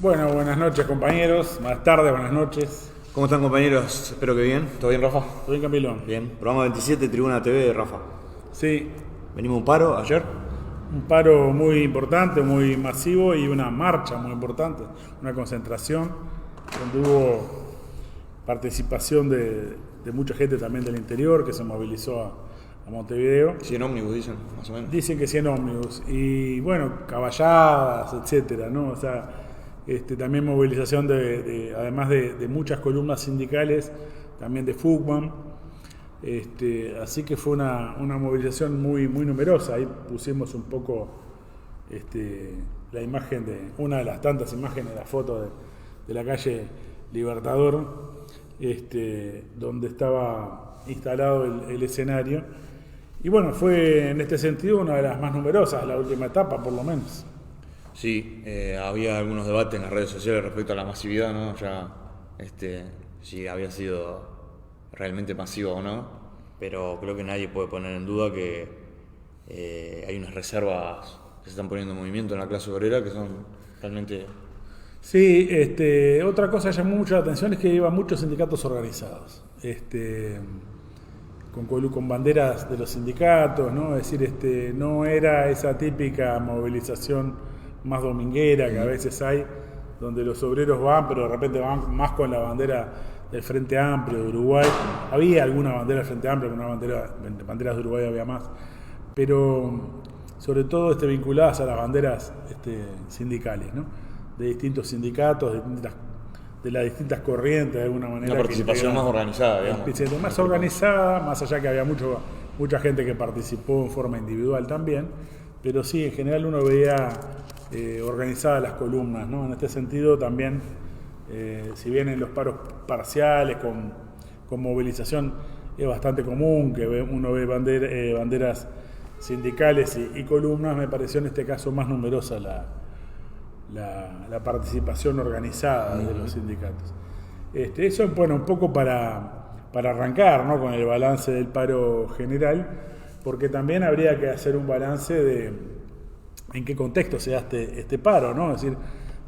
Bueno, buenas noches compañeros, buenas tardes, buenas noches. ¿Cómo están, compañeros? Espero que bien. ¿Todo bien, Rafa? ¿Todo bien, Camilón? Bien. Programa 27, Tribuna TV de Rafa. Sí, Venimos a un paro ayer. un paro muy importante, muy masivo y una marcha muy importante, una concentración donde hubo participación de mucha gente también del interior que se movilizó a Montevideo. 100 ómnibus, dicen, más o menos. Dicen que 100 ómnibus y bueno, caballadas, etcétera, ¿no? O sea, también movilización además de muchas columnas sindicales, también de Fugman. Así que fue una movilización muy, muy numerosa. Ahí pusimos un poco la imagen una de las tantas imágenes, la foto de la calle Libertador, donde estaba instalado el escenario. Y bueno, fue en este sentido una de las más numerosas, la última etapa por lo menos. Sí, había algunos debates en las redes sociales respecto a la masividad, ¿no? Ya, si había sido realmente masiva o no, pero creo que nadie puede poner en duda que hay unas reservas que se están poniendo en movimiento en la clase obrera que son realmente... Sí, otra cosa que llamó mucho la atención es que iban muchos sindicatos organizados, con banderas de los sindicatos, ¿no? Es decir, no era esa típica movilización más dominguera que a veces hay, donde los obreros van, pero de repente van más con la bandera del Frente Amplio de Uruguay. Había alguna bandera del Frente Amplio, pero banderas de Uruguay había más, pero sobre todo vinculadas a las banderas sindicales, ¿no? De distintos sindicatos, de las distintas corrientes, de alguna manera. Una participación más organizada, digamos. Más organizada, más allá que había mucha gente que participó en forma individual también, pero sí, en general uno veía organizadas las columnas, ¿no? En este sentido también, si bien en los paros parciales con movilización es bastante común que uno ve banderas sindicales y columnas, me pareció en este caso más numerosa la participación organizada de los sindicatos. Eso, bueno, un poco para arrancar, ¿no? Con el balance del paro general, porque también habría que hacer un balance de en qué contexto se da este paro, ¿no? Es decir,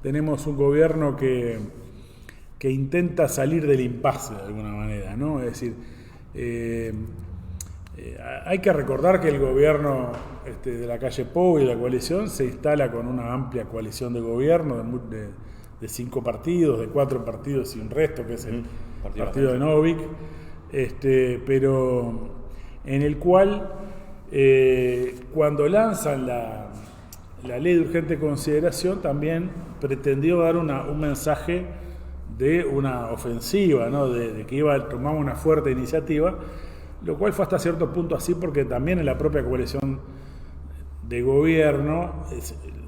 tenemos un gobierno que intenta salir del impasse de alguna manera, ¿no? Es decir, hay que recordar que el gobierno de la calle Pou y la coalición se instala con una amplia coalición de gobierno de 5 partidos, de 4 partidos y un resto, que es el partido de Novik, pero en el cual cuando lanzan la ley de urgente consideración también pretendió dar un mensaje de una ofensiva, ¿no? de que tomaba una fuerte iniciativa, lo cual fue hasta cierto punto así porque también en la propia coalición de gobierno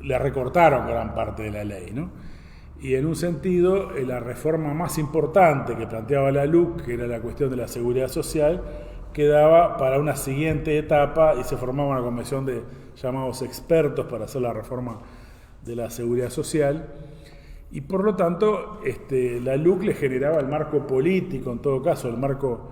le recortaron gran parte de la ley, ¿no? Y en un sentido, la reforma más importante que planteaba la LUC, que era la cuestión de la seguridad social, quedaba para una siguiente etapa y se formaba una comisión de llamados expertos para hacer la reforma de la seguridad social. Y por lo tanto, la LUC le generaba el marco político, en todo caso, el marco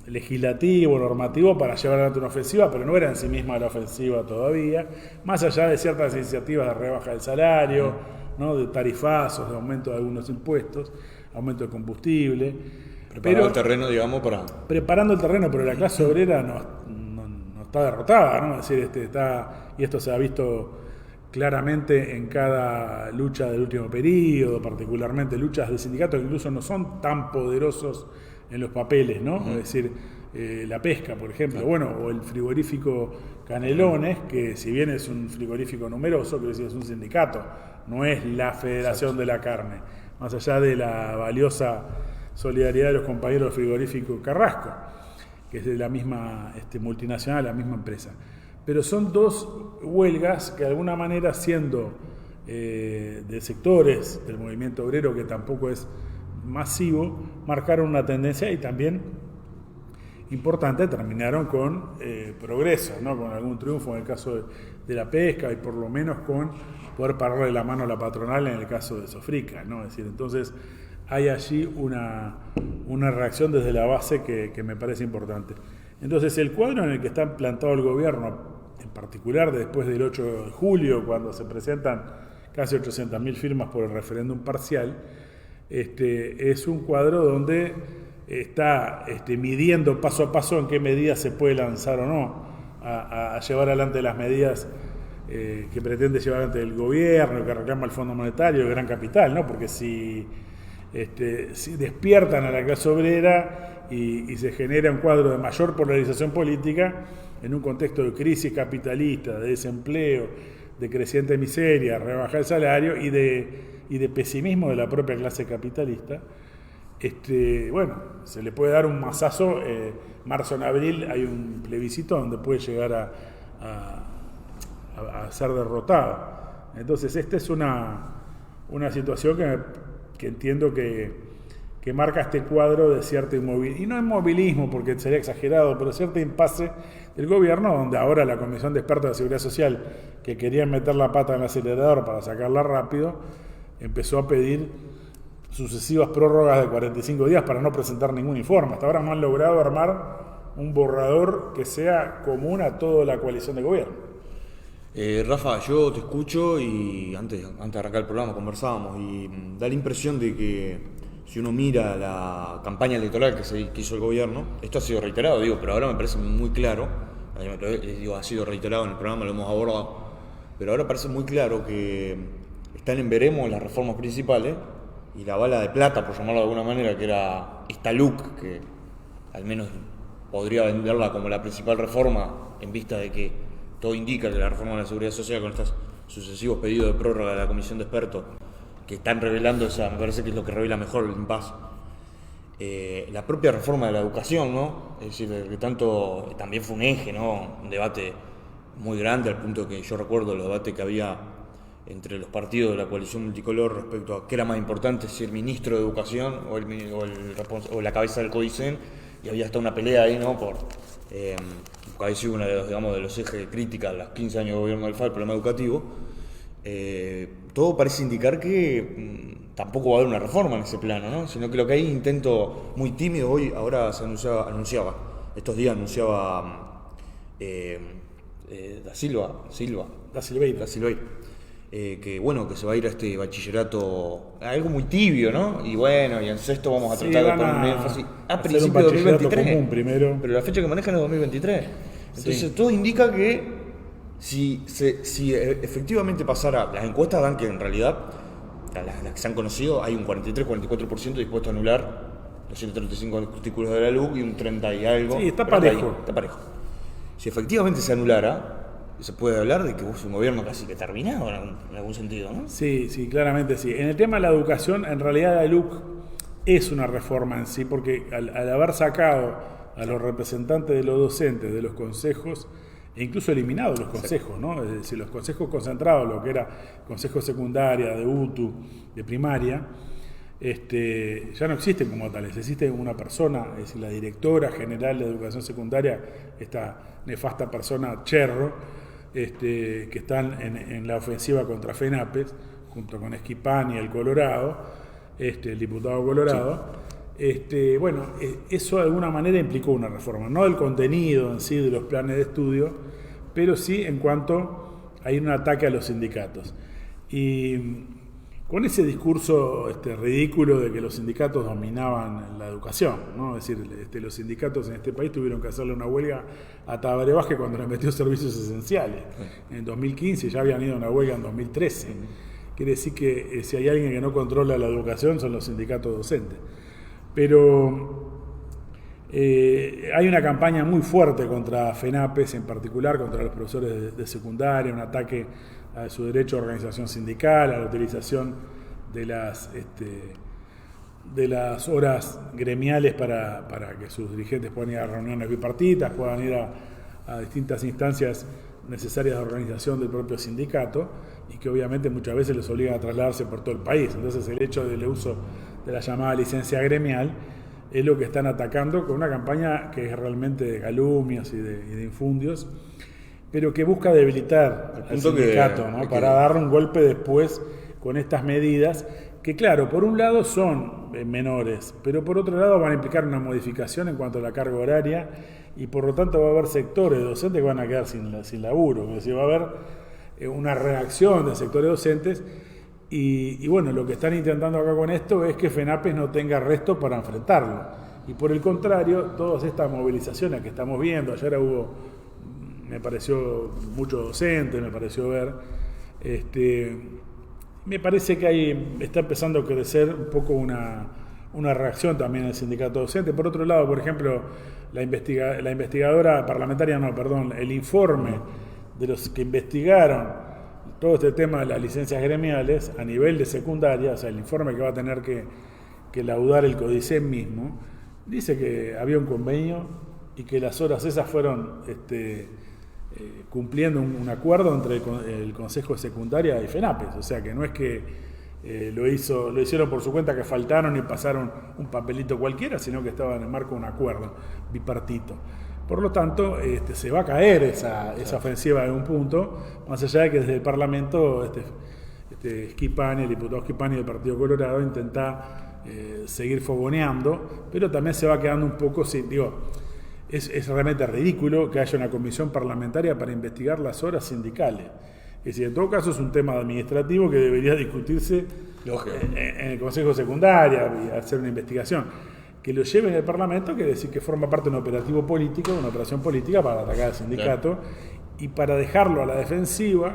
legislativo, normativo, para llevar adelante una ofensiva, pero no era en sí misma la ofensiva todavía, más allá de ciertas iniciativas de rebaja del salario, ¿no? De tarifazos, de aumento de algunos impuestos, aumento de combustible. Preparando el terreno, digamos, preparando el terreno, pero la clase obrera no está derrotada, ¿no? Es decir, y esto se ha visto claramente en cada lucha del último periodo, particularmente luchas de sindicatos que incluso no son tan poderosos en los papeles, ¿no? Es decir, la pesca, por ejemplo, o el frigorífico Canelones, que si bien es un frigorífico numeroso, quiero decir, es un sindicato, no es la Federación de la Carne, más allá de la valiosa solidaridad de los compañeros del frigorífico Carrasco, que es de la misma multinacional, la misma empresa. Pero son dos huelgas que de alguna manera, siendo de sectores del movimiento obrero, que tampoco es masivo, marcaron una tendencia y también importante, terminaron con progreso, ¿no? Con algún triunfo en el caso de la pesca y por lo menos con poder pararle la mano a la patronal en el caso de Sofrica, ¿no? Es decir, entonces hay allí una reacción desde la base que me parece importante. Entonces el cuadro en el que está plantado el gobierno, en particular después del 8 de julio, cuando se presentan casi 800.000 firmas por el referéndum parcial, es un cuadro donde está midiendo paso a paso en qué medidas se puede lanzar o no a llevar adelante las medidas que pretende llevar adelante el gobierno, que reclama el Fondo Monetario, el Gran Capital, ¿no? Porque si despiertan a la clase obrera y se genera un cuadro de mayor polarización política en un contexto de crisis capitalista, de desempleo, de creciente miseria, rebaja el salario y de pesimismo de la propia clase capitalista, bueno, se le puede dar un mazazo. Marzo en abril hay un plebiscito donde puede llegar a ser derrotado. Entonces esta es una situación que entiendo que marca este cuadro de cierto inmovilismo, y no inmovilismo porque sería exagerado, pero cierto impasse del gobierno, donde ahora la Comisión de Expertos de Seguridad Social, que querían meter la pata en el acelerador para sacarla rápido, empezó a pedir sucesivas prórrogas de 45 días para no presentar ningún informe. Hasta ahora no han logrado armar un borrador que sea común a toda la coalición de gobierno. Rafa, yo te escucho y antes de arrancar el programa conversábamos y da la impresión de que si uno mira la campaña electoral que hizo el gobierno, esto ha sido reiterado, pero ahora me parece muy claro, ha sido reiterado en el programa, lo hemos abordado, pero ahora parece muy claro que están en veremos las reformas principales y la bala de plata, por llamarlo de alguna manera, que era esta LUC, que al menos podría venderla como la principal reforma en vista de que todo indica que la reforma de la Seguridad Social con estos sucesivos pedidos de prórroga de la Comisión de Expertos que están revelando me parece que es lo que revela mejor el impasse. La propia reforma de la educación, ¿no? Es decir, que tanto también fue un eje, ¿no? Un debate muy grande, al punto que yo recuerdo los debates que había entre los partidos de la coalición multicolor respecto a qué era más importante, si el ministro de Educación o la cabeza del CODICEN, y había hasta una pelea ahí, ¿no? Porque había sido uno de los ejes de crítica a los 15 años de gobierno del FA, el problema educativo. Todo parece indicar que tampoco va a haber una reforma en ese plano, ¿no? Sino que lo que hay intento muy tímido ahora se anunciaba, estos días anunciaba Da Silveira, que bueno, que se va a ir a este bachillerato, algo muy tibio, ¿no? Y bueno, y en sexto vamos a tratar de poner énfasis a principios de 2023, primero. Pero la fecha que manejan es 2023. Entonces todo indica que si efectivamente pasara, las encuestas dan que en realidad, las que se han conocido, hay un 43-44% dispuesto a anular los 135 artículos de la LUC y un 30 y algo. Sí, está parejo. Está parejo. Si efectivamente se anulara, se puede hablar de que es un gobierno casi que terminado en algún sentido, ¿no? Sí, claramente sí. En el tema de la educación, en realidad la LUC es una reforma en sí, porque al haber sacado a los representantes de los docentes de los consejos, e incluso eliminado los consejos, ¿no? Es decir, los consejos concentrados, lo que era consejo secundaria, de UTU, de primaria, ya no existen como tales. Existe una persona, es decir, la directora general de educación secundaria, esta nefasta persona Cherro, que están en la ofensiva contra FENAPES, junto con Esquipán y el Colorado, el diputado Colorado. Bueno, eso de alguna manera implicó una reforma, no del contenido en sí de los planes de estudio, pero sí en cuanto hay un ataque a los sindicatos. Y con ese discurso ridículo de que los sindicatos dominaban la educación, ¿no? Es decir, los sindicatos en este país tuvieron que hacerle una huelga a Tabaré Vázquez cuando le metió servicios esenciales. En 2015 ya habían ido a una huelga en 2013. Quiere decir que si hay alguien que no controla la educación son los sindicatos docentes. Pero hay una campaña muy fuerte contra FENAPES, en particular contra los profesores de secundaria, un ataque a su derecho a organización sindical, a la utilización de las horas gremiales para que sus dirigentes puedan ir a reuniones bipartitas, puedan ir a distintas instancias necesarias de organización del propio sindicato, y que obviamente muchas veces les obligan a trasladarse por todo el país. Entonces el hecho del uso de la llamada licencia gremial es lo que están atacando con una campaña que es realmente de calumnias y de infundios, pero que busca debilitar al sindicato, ¿no? Para dar un golpe después con estas medidas que, claro, por un lado son menores, pero por otro lado van a implicar una modificación en cuanto a la carga horaria, y por lo tanto va a haber sectores docentes que van a quedar sin laburo. Es decir, va a haber una reacción de sectores docentes Y bueno, lo que están intentando acá con esto es que FENAPES no tenga resto para enfrentarlo. Y por el contrario, todas estas movilizaciones que estamos viendo, ayer hubo, me pareció mucho docente, me pareció ver, me parece que está empezando a crecer un poco una reacción también en el sindicato docente. Por otro lado, por ejemplo, la investigadora parlamentaria, el informe de los que investigaron todo este tema de las licencias gremiales a nivel de secundaria, o sea, el informe que va a tener que laudar el CODICEN mismo, dice que había un convenio y que las horas esas fueron cumpliendo un acuerdo entre el Consejo de Secundaria y FENAPES, o sea que no es que lo hicieron por su cuenta, que faltaron y pasaron un papelito cualquiera, sino que estaba en el marco de un acuerdo bipartito. Por lo tanto, se va a caer esa ofensiva en un punto, más allá de que desde el Parlamento Schifani, el diputado Schifani del Partido Colorado, intenta seguir fogoneando, pero también se va quedando un poco sin, es realmente ridículo que haya una comisión parlamentaria para investigar las horas sindicales. Es decir, en todo caso es un tema administrativo que debería discutirse en el Consejo Secundaria y hacer una investigación. Que lo lleve en el Parlamento quiere decir que forma parte de un operativo político, una operación política para atacar al sindicato y para dejarlo a la defensiva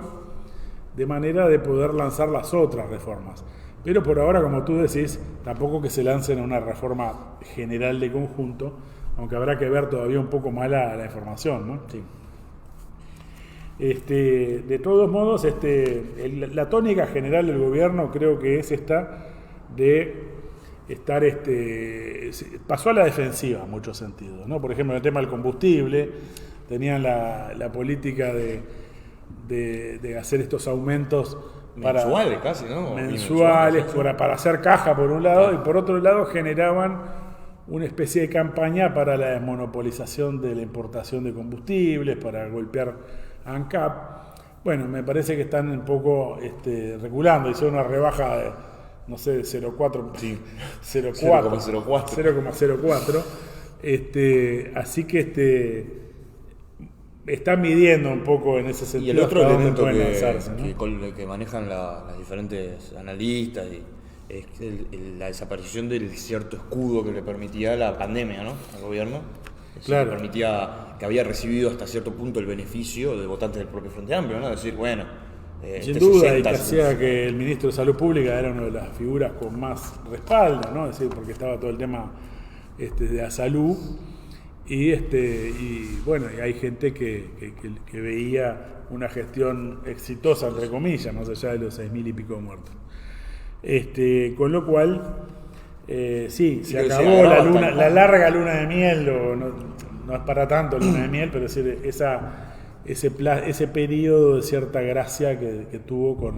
de manera de poder lanzar las otras reformas. Pero por ahora, como tú decís, tampoco que se lancen a una reforma general de conjunto, aunque habrá que ver todavía un poco mala la información, ¿no? Sí. De todos modos, la tónica general del gobierno creo que es esta de estar pasó a la defensiva en muchos sentidos, ¿no? Por ejemplo, en el tema del combustible tenían la política de hacer estos aumentos mensuales casi, ¿no? Mensuales para hacer caja por un lado, y por otro lado generaban una especie de campaña para la desmonopolización de la importación de combustibles, para golpear a ANCAP. Bueno, me parece que están un poco reculando, hicieron una rebaja de, no sé, 0,04. Así que están midiendo un poco en ese sentido. Y el otro elemento que manejan las diferentes analistas es la desaparición del cierto escudo que le permitía la pandemia, ¿no?, al gobierno. Claro. Que permitía, que había recibido hasta cierto punto el beneficio de votantes del propio Frente Amplio, ¿no? Decir, bueno, sin duda, y que hacía que el ministro de Salud Pública era una de las figuras con más respaldo, ¿no? Es decir, porque estaba todo el tema de la salud y bueno, y hay gente que veía una gestión exitosa, entre comillas, más allá de los 6.000 y pico muertos. Con lo cual, sí, se acabó la larga luna de miel, no es para tanto luna de miel, pero es decir, ese periodo de cierta gracia que tuvo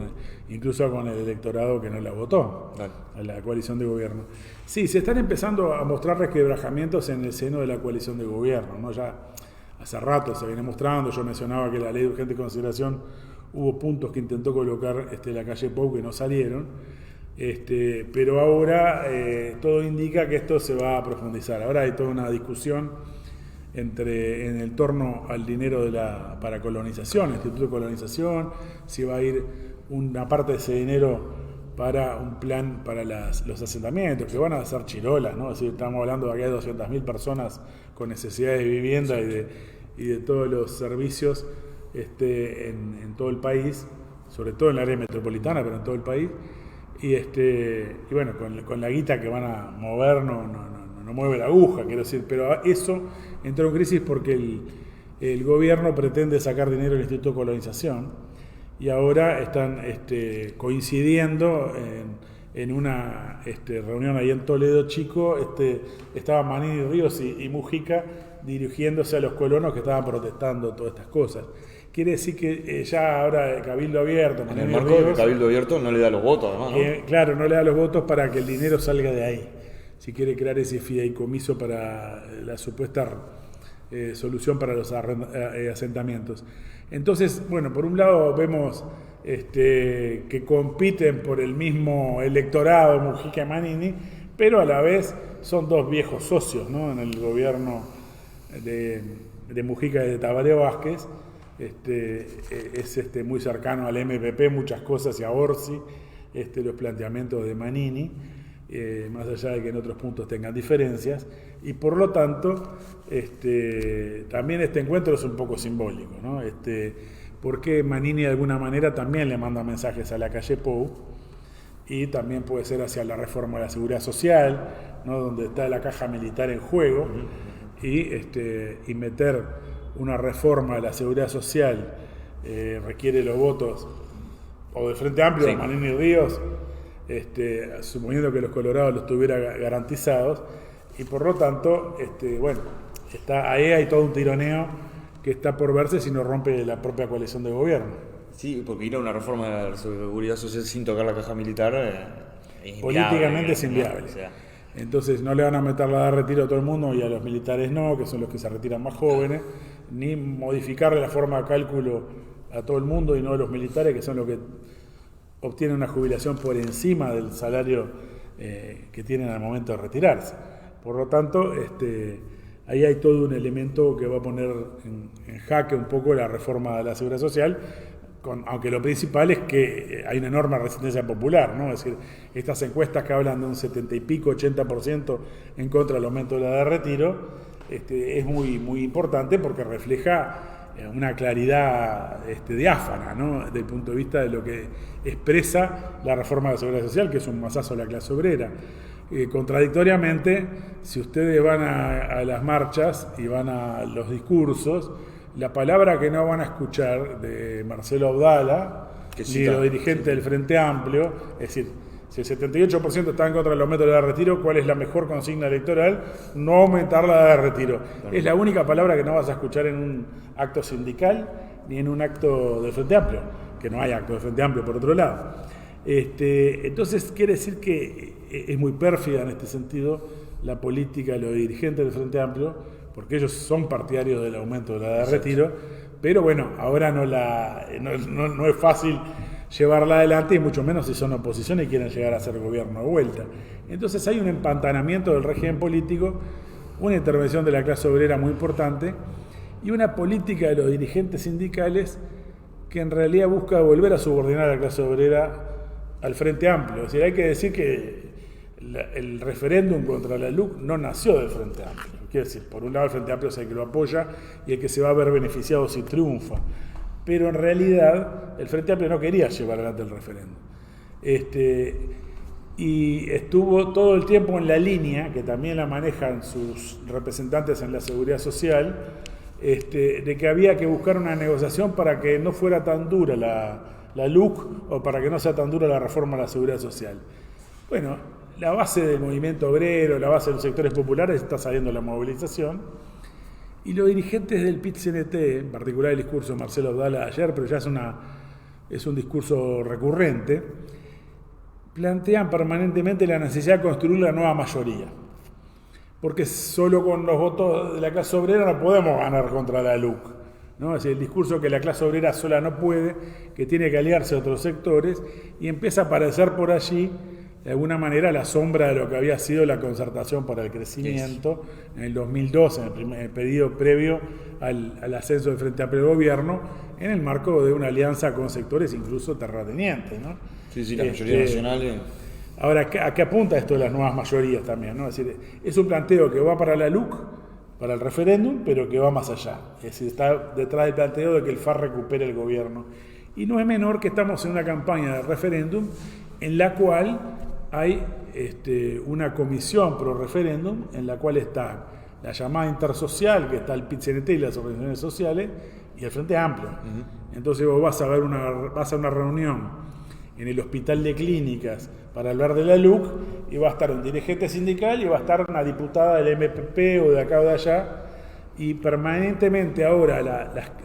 incluso con el electorado que no la votó, a la coalición de gobierno. Sí, se están empezando a mostrar resquebrajamientos en el seno de la coalición de gobierno, ¿no? Ya hace rato se viene mostrando. Yo mencionaba que la ley de urgente consideración hubo puntos que intentó colocar la calle Pou que no salieron, pero ahora todo indica que esto se va a profundizar. Ahora hay toda una discusión en el torno al dinero para colonización, el Instituto de Colonización, si va a ir una parte de ese dinero para un plan para los asentamientos, que van a ser chirolas, ¿no? Es decir, estamos hablando de que hay 200.000 personas con necesidades de vivienda y de todos los servicios en todo el país, sobre todo en el área metropolitana, pero en todo el país. Y bueno, con la guita que van a mover no mueve la aguja, quiero decir, pero eso entró en crisis porque el gobierno pretende sacar dinero del Instituto de Colonización y ahora están coincidiendo en una reunión ahí en Toledo Chico, estaban Manini, Ríos y Mujica dirigiéndose a los colonos que estaban protestando todas estas cosas. Quiere decir que ya ahora Cabildo Abierto... En el marco del Cabildo Abierto no le da los votos, además, ¿no? Claro, no le da los votos para que el dinero salga de ahí. Si quiere crear ese fideicomiso para la supuesta solución para los asentamientos. Entonces, bueno, por un lado vemos que compiten por el mismo electorado Mujica y Manini, pero a la vez son dos viejos socios, ¿no?, en el gobierno de Mujica y de Tabaré Vázquez. Es muy cercano al MPP, muchas cosas, y a Orsi, los planteamientos de Manini, más allá de que en otros puntos tengan diferencias, y por lo tanto también este encuentro es un poco simbólico, ¿no? Porque Manini de alguna manera también le manda mensajes a la calle Pou, y también puede ser hacia la reforma de la seguridad social, ¿no? Donde está la caja militar en juego, y meter una reforma de la seguridad social requiere los votos o del Frente Amplio, de Manini y Ríos, suponiendo que los colorados los tuviera garantizados, y por lo tanto, ahí hay todo un tironeo que está por verse si no rompe la propia coalición de gobierno. Sí, porque ir a una reforma de la seguridad social sin tocar la caja militar es inviable. Políticamente es inviable. O sea, entonces no le van a meter la edad de retiro a todo el mundo y a los militares no, que son los que se retiran más jóvenes, ni modificarle la forma de cálculo a todo el mundo y no a los militares, que son los que obtienen una jubilación por encima del salario que tienen al momento de retirarse. Por lo tanto, ahí hay todo un elemento que va a poner en jaque un poco la reforma de la seguridad social, aunque lo principal es que hay una enorme resistencia popular, ¿no? Es decir, estas encuestas que hablan de un 70 y pico, 80% en contra del aumento de la edad de retiro, es muy, muy importante porque refleja una claridad diáfana, ¿no? Desde el punto de vista de lo que expresa la reforma de la seguridad social, que es un masazo a la clase obrera. Contradictoriamente, si ustedes van a las marchas y van a los discursos, la palabra que no van a escuchar de Marcelo Abdala, ni de los dirigentes del Frente Amplio, es decir, si el 78% está en contra del aumento de la edad de retiro, ¿cuál es la mejor consigna electoral? No aumentar la edad de retiro. Claro. Es la única palabra que no vas a escuchar en un acto sindical ni en un acto del Frente Amplio, que no hay acto del Frente Amplio por otro lado. Entonces quiere decir que es muy pérfida en este sentido la política de los dirigentes del Frente Amplio, porque ellos son partidarios del aumento de la edad de retiro, pero bueno, ahora no es fácil llevarla adelante, y mucho menos si son oposición y quieren llegar a ser gobierno de vuelta. Entonces hay un empantanamiento del régimen político, una intervención de la clase obrera muy importante, y una política de los dirigentes sindicales que en realidad busca volver a subordinar a la clase obrera al Frente Amplio. Es decir, hay que decir que el referéndum contra la LUC no nació del Frente Amplio. Quiere decir, por un lado el Frente Amplio es el que lo apoya y el que se va a ver beneficiado si triunfa. Pero en realidad el Frente Amplio no quería llevar adelante el referéndum. Y estuvo todo el tiempo en la línea, que también la manejan sus representantes en la seguridad social, de que había que buscar una negociación para que no fuera tan dura la LUC o para que no sea tan dura la reforma a la seguridad social. Bueno, la base del movimiento obrero, la base de los sectores populares está saliendo la movilización, y los dirigentes del PIT-CNT, en particular el discurso de Marcelo Abdala de ayer, pero ya es un discurso recurrente, plantean permanentemente la necesidad de construir la nueva mayoría, porque solo con los votos de la clase obrera no podemos ganar contra la LUC, ¿no? Es decir, el discurso que la clase obrera sola no puede, que tiene que aliarse a otros sectores, y empieza a aparecer por allí de alguna manera la sombra de lo que había sido la concertación para el crecimiento en el 2002, en el pedido previo al ascenso del Frente Amplio del Gobierno, en el marco de una alianza con sectores incluso terratenientes, ¿no? Sí, la mayoría nacional. Ahora, ¿a qué apunta esto de las nuevas mayorías también, ¿no? Es decir, es un planteo que va para la LUC, para el referéndum, pero que va más allá. Es decir, está detrás del planteo de que el FAR recupere el gobierno. Y no es menor que estamos en una campaña de referéndum en la cual hay una comisión pro referéndum en la cual está la llamada intersocial, que está el PIT-CNT y las organizaciones sociales, y el Frente Amplio. Entonces vos vas a una reunión en el Hospital de Clínicas para hablar de la LUC, y va a estar un dirigente sindical y va a estar una diputada del MPP o de acá o de allá, y permanentemente ahora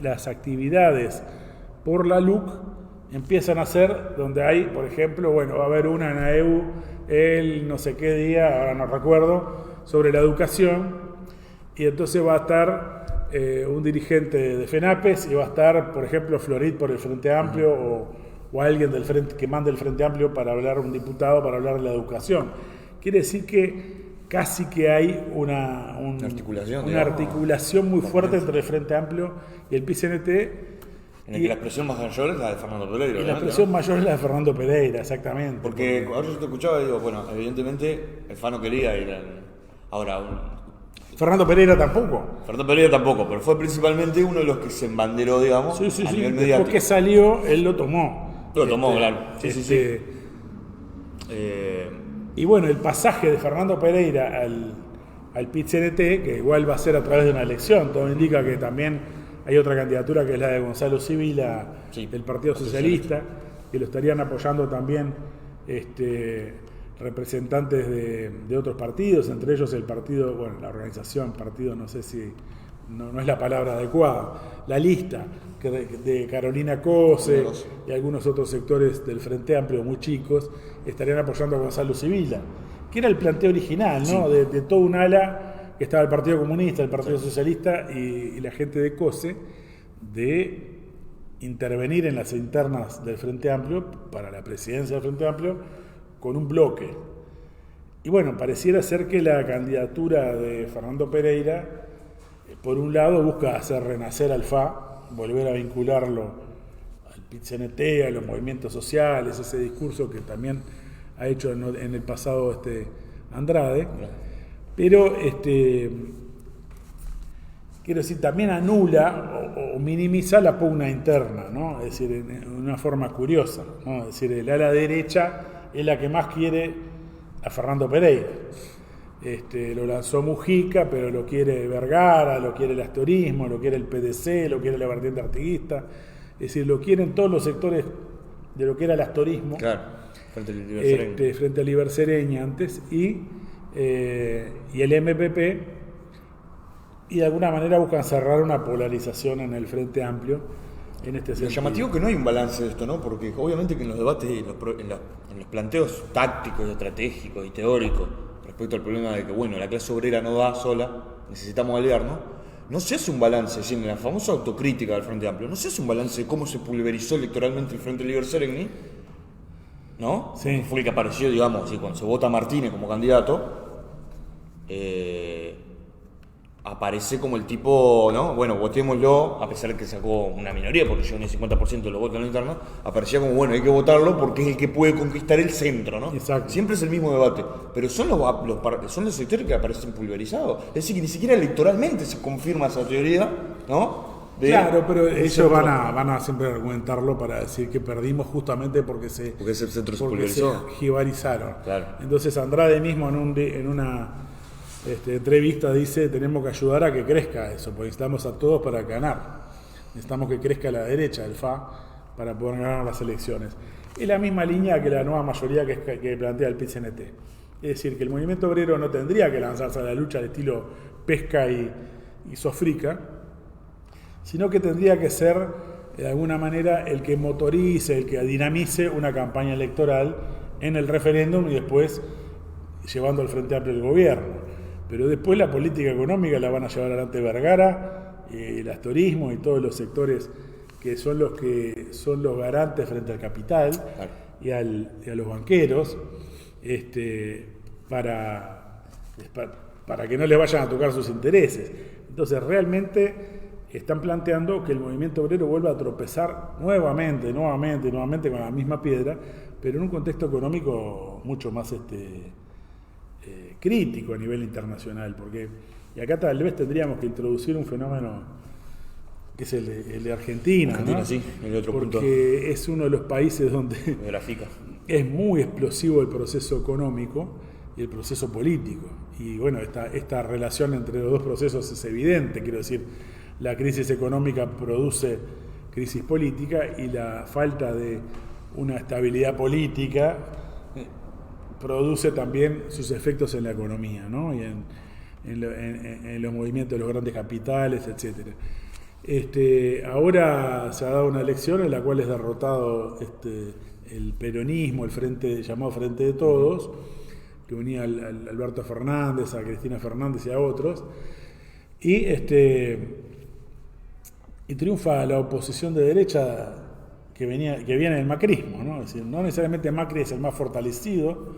las actividades por la LUC empiezan a ser donde hay, por ejemplo, va a haber una en AEU el no sé qué día, ahora no recuerdo, sobre la educación, y entonces va a estar un dirigente de FENAPES, y va a estar, por ejemplo, Florit por el Frente Amplio, o alguien del frente que mande el Frente Amplio para hablar, un diputado para hablar de la educación. Quiere decir que casi que hay una articulación muy fuerte entre el Frente Amplio y el PIT-CNT, En el que la expresión más mayor es la de Fernando Pereira. Y la expresión mayor es la de Fernando Pereira, exactamente. Porque ahora yo te escuchaba y digo, bueno, evidentemente el FA no quería ir ahora. Fernando Pereira tampoco. Fernando Pereira tampoco, pero fue principalmente uno de los que se embanderó, digamos, Sí, a nivel mediático. Después que salió, él lo tomó. Lo tomó, claro. Sí. Y bueno, el pasaje de Fernando Pereira al PIT-CNT, que igual va a ser a través de una elección, todo indica que también hay otra candidatura que es la de Gonzalo Sibila, del Partido Socialista, que lo estarían apoyando también representantes de otros partidos, entre ellos el partido, bueno, la organización, partido, no sé si, no es la palabra adecuada, la lista de Carolina Cose y algunos otros sectores del Frente Amplio muy chicos, estarían apoyando a Gonzalo Sibila, que era el planteo original, ¿no? De todo un ala que estaba el Partido Comunista, el Partido Socialista y la gente de Cose, de intervenir en las internas del Frente Amplio para la presidencia del Frente Amplio con un bloque. Y bueno, pareciera ser que la candidatura de Fernando Pereira, por un lado, busca hacer renacer al FA, volver a vincularlo al PIT-CNT, a los movimientos sociales, ese discurso que también ha hecho en el pasado Andrade, pero quiero decir, también anula o minimiza la pugna interna, ¿no? Es decir, en una forma curiosa, ¿no? Es decir, el ala derecha es la que más quiere a Fernando Pereira. Lo lanzó Mujica, pero lo quiere Vergara, lo quiere el astorismo, lo quiere el PDC, lo quiere la vertiente artiguista. Es decir, lo quieren todos los sectores de lo que era el astorismo. Claro, frente al Libercereña antes, y el MPP, y de alguna manera buscan cerrar una polarización en el Frente Amplio. En este sentido. Lo llamativo es que no hay un balance de esto, ¿no? Porque obviamente que en los debates, en los planteos tácticos, estratégicos y teóricos respecto al problema de que, bueno, la clase obrera no da sola, necesitamos aliarnos, no se hace un balance, en la famosa autocrítica del Frente Amplio, no se hace un balance de cómo se pulverizó electoralmente el Frente Liber Seregni, ¿no? Sí. Fue el que apareció, digamos, cuando se vota a Martínez como candidato, aparece como el tipo, ¿no? Bueno, votémoslo, a pesar de que sacó una minoría, porque llegó un 50% de los votos en la interna, aparecía como, bueno, hay que votarlo porque es el que puede conquistar el centro, ¿no? Exacto. Siempre es el mismo debate, pero son los sectores que aparecen pulverizados. Es decir, que ni siquiera electoralmente se confirma esa teoría, ¿no? Claro, pero ellos van a siempre argumentarlo para decir que perdimos justamente porque ese centro se pulverizó. Se jibarizaron. Claro. Entonces Andrade mismo en una entrevista dice, tenemos que ayudar a que crezca eso, porque necesitamos a todos para ganar. Necesitamos que crezca la derecha del FA para poder ganar las elecciones. Es la misma línea que la nueva mayoría que plantea el PIT-CNT. Es decir, que el movimiento obrero no tendría que lanzarse a la lucha de estilo pesca y sofrica, sino que tendría que ser, de alguna manera, el que motorice, el que dinamice una campaña electoral en el referéndum y después llevando al Frente Amplio el gobierno. Pero después la política económica la van a llevar adelante Vergara, el astorismo y todos los sectores que son los garantes frente al capital y a los banqueros, para que no les vayan a tocar sus intereses. Entonces realmente están planteando que el movimiento obrero vuelva a tropezar nuevamente con la misma piedra, pero en un contexto económico mucho más crítico a nivel internacional, y acá tal vez tendríamos que introducir un fenómeno que es el de Argentina, ¿no? Sí, el otro porque punto. Es uno de los países donde es muy explosivo el proceso económico y el proceso político, y bueno, esta relación entre los dos procesos es evidente. Quiero decir, la crisis económica produce crisis política y la falta de una estabilidad política produce también sus efectos en la economía, ¿no? Y en los movimientos de los grandes capitales, etcétera. Ahora se ha dado una elección en la cual es derrotado el peronismo, el frente llamado Frente de Todos, que unía a Alberto Fernández, a Cristina Fernández y a otros, y triunfa la oposición de derecha que viene del macrismo, ¿no? Es decir, no necesariamente Macri es el más fortalecido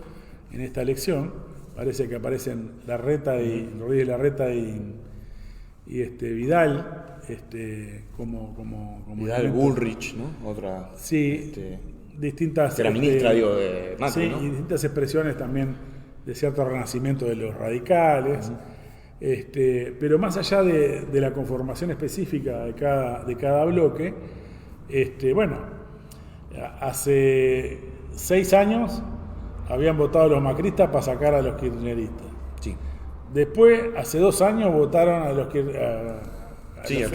en esta elección. Parece que aparecen Rodríguez Larreta y Vidal, como Vidal, Bullrich, ¿no? Otra. Sí, distintas. Era ministra, de Macri, sí, ¿no? y distintas expresiones también de cierto renacimiento de los radicales. Pero más allá de la conformación específica de cada bloque, bueno, hace 6 años habían votado los macristas para sacar a los kirchneristas. Sí. Después, hace 2 años, votaron a los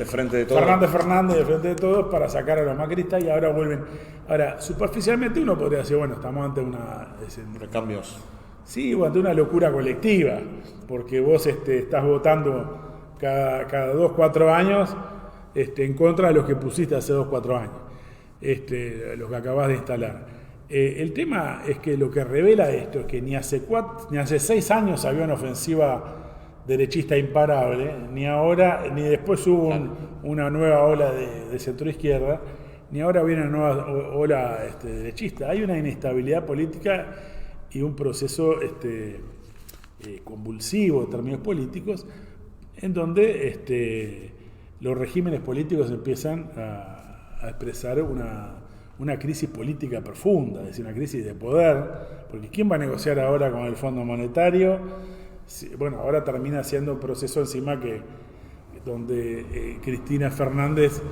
Frente de Todos. Fernández de Frente de Todos para sacar a los macristas y ahora vuelven. Ahora, superficialmente uno podría decir, bueno, estamos ante Recambios. Sí, ante una locura colectiva, porque vos estás votando cada 2-4 años en contra de los que pusiste hace 2-4 años, los que acabás de instalar. El tema es que lo que revela esto es que ni hace 6 años había una ofensiva derechista imparable, ni ahora, ni después hubo una nueva ola de centroizquierda, ni ahora viene una nueva ola derechista. Hay una inestabilidad política y un proceso convulsivo en términos políticos, en donde los regímenes políticos empiezan a expresar una crisis política profunda, es decir, una crisis de poder, porque ¿quién va a negociar ahora con el Fondo Monetario? Bueno, ahora termina siendo un proceso encima donde Cristina Fernández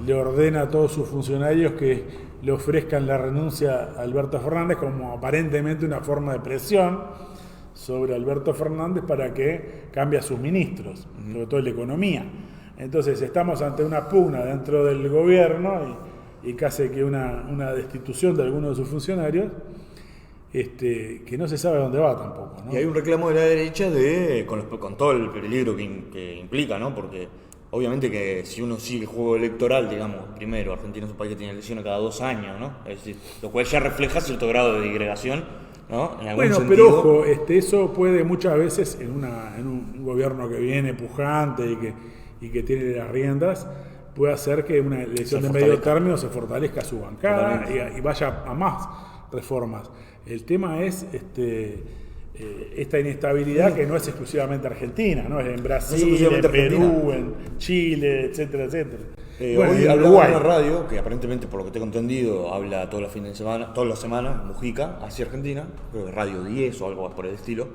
le ordena a todos sus funcionarios que le ofrezcan la renuncia a Alberto Fernández como aparentemente una forma de presión sobre Alberto Fernández para que cambie a sus ministros, sobre todo en la economía. Entonces estamos ante una pugna dentro del gobierno y casi que una destitución de algunos de sus funcionarios, que no se sabe dónde va tampoco, ¿no? Y hay un reclamo de la derecha con todo el peligro que implica, ¿no? Porque obviamente que si uno sigue el juego electoral, digamos, primero, Argentina es un país que tiene elecciones cada 2 años, ¿no? Es decir, lo cual ya refleja cierto grado de disgregación, ¿no? En algún sentido. Pero ojo, eso puede muchas veces en un gobierno que viene pujante y que tiene las riendas, puede hacer que una elección de medio término se fortalezca su bancada y vaya a más reformas. El tema es esta inestabilidad que no es exclusivamente argentina, ¿no? Es en Brasil, en Perú, en Chile, etcétera, etcétera. Hoy hablaba en una radio que aparentemente, por lo que tengo entendido, habla toda la semana, Mujica, hacia Argentina, creo que Radio 10 o algo por el estilo,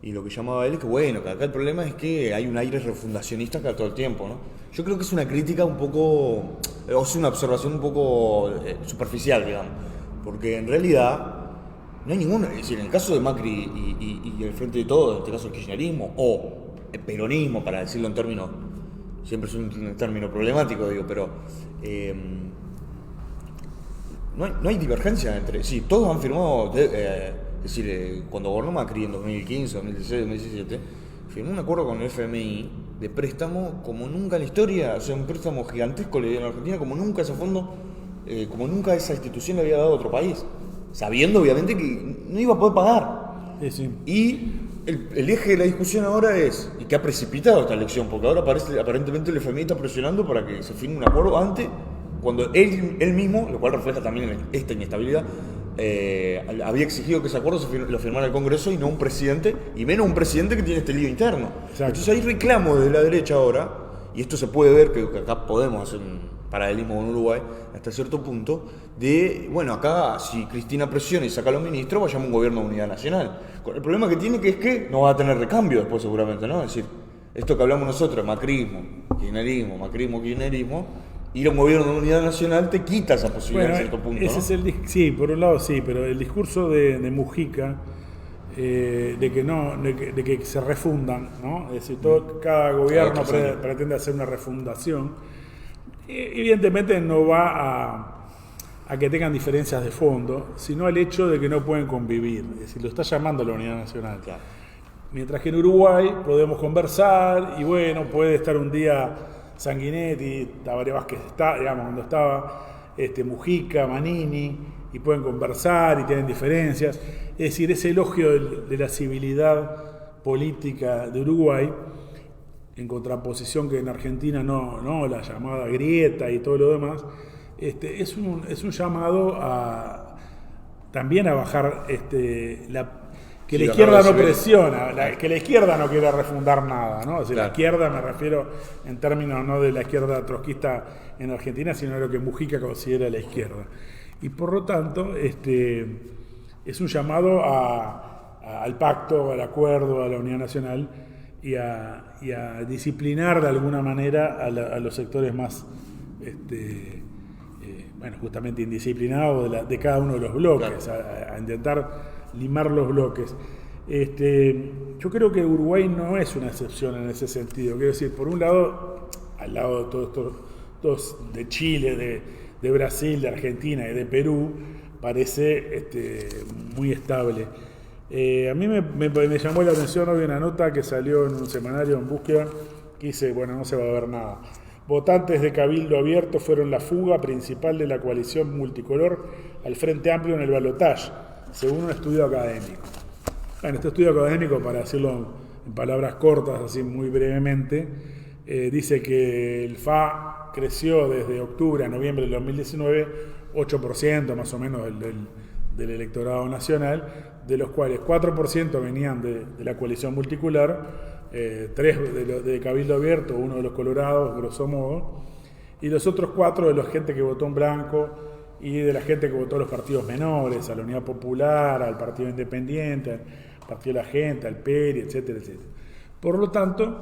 y lo que llamaba él es que bueno, que acá el problema es que hay un aire refundacionista acá todo el tiempo, ¿no? Yo creo que es una crítica un poco, o es una observación un poco superficial, digamos, porque en realidad no hay ninguna, es decir, en el caso de Macri y el Frente de Todos, en este caso el kirchnerismo, o el peronismo, para decirlo en términos, siempre es un término problemático, digo, pero no hay divergencia entre, sí, todos han firmado, es decir, cuando gobernó Macri en 2015, 2016, 2017, firmó un acuerdo con el FMI de préstamo como nunca en la historia, o sea, un préstamo gigantesco le dieron a Argentina como nunca ese fondo, como nunca esa institución le había dado a otro país, sabiendo obviamente que no iba a poder pagar. Sí. Y el eje de la discusión ahora es, y que ha precipitado esta elección, porque ahora aparentemente el FMI está presionando para que se firme un acuerdo antes, cuando él mismo, lo cual refleja también esta inestabilidad, había exigido que ese acuerdo lo firmara el Congreso y no un presidente, y menos un presidente que tiene este lío interno. Exacto. Entonces hay reclamos de la derecha ahora, y esto se puede ver, que acá podemos hacer un paralelismo con Uruguay hasta cierto punto, de, bueno, acá si Cristina presiona y saca a los ministros, vayamos a un gobierno de unidad nacional. El problema que tiene que es que no va a tener recambio después seguramente, ¿no? Es decir, esto que hablamos nosotros, macrismo, kirchnerismo, ir a un gobierno de unidad nacional te quita esa posibilidad, bueno, en cierto punto, ese ¿no? sí, por un lado sí, pero el discurso de Mujica, de que se refundan, ¿no? Es decir, cada gobierno pretende hacer una refundación, evidentemente no va a que tengan diferencias de fondo, sino al hecho de que no pueden convivir, es decir, lo está llamando la unidad nacional. Claro. Mientras que en Uruguay podemos conversar y bueno, puede estar un día Sanguinetti, Tabaré Vázquez cuando estaba Mujica, Manini, y pueden conversar y tienen diferencias. Es decir, ese elogio de la civilidad política de Uruguay, en contraposición que en Argentina no la llamada grieta y todo lo demás, es un llamado también a bajar que Sí, la izquierda no acabo de presiona, que la izquierda no quiere refundar nada, ¿no? O sea, la Claro. izquierda me refiero en términos no de la izquierda trotskista en Argentina, sino de lo que Mujica considera la izquierda. Y por lo tanto, es un llamado al pacto, al acuerdo, a la unidad nacional y a disciplinar de alguna manera a los sectores más, justamente indisciplinados de cada uno de los bloques, Claro. a intentar limar los bloques. Yo creo que Uruguay no es una excepción en ese sentido. Quiero decir, por un lado, al lado de todos de Chile, de Brasil, de Argentina y de Perú, parece muy estable. A mí me llamó la atención hoy una nota que salió en un semanario en Búsqueda que dice, bueno, no se va a ver nada. Votantes de Cabildo Abierto fueron la fuga principal de la coalición multicolor al Frente Amplio en el balotaje, según un estudio académico. Bueno, este estudio académico, para decirlo en palabras cortas, así muy brevemente, dice que el FA creció desde octubre a noviembre del 2019 8% más o menos del electorado nacional, de los cuales 4% venían de la coalición multicolor, 3 de Cabildo Abierto, 1 de los colorados, grosso modo, y los otros 4 de la gente que votó en blanco y de la gente que votó a los partidos menores, a la Unidad Popular, al Partido Independiente, al Partido de la Gente, al PERI, etcétera, etcétera. Por lo tanto,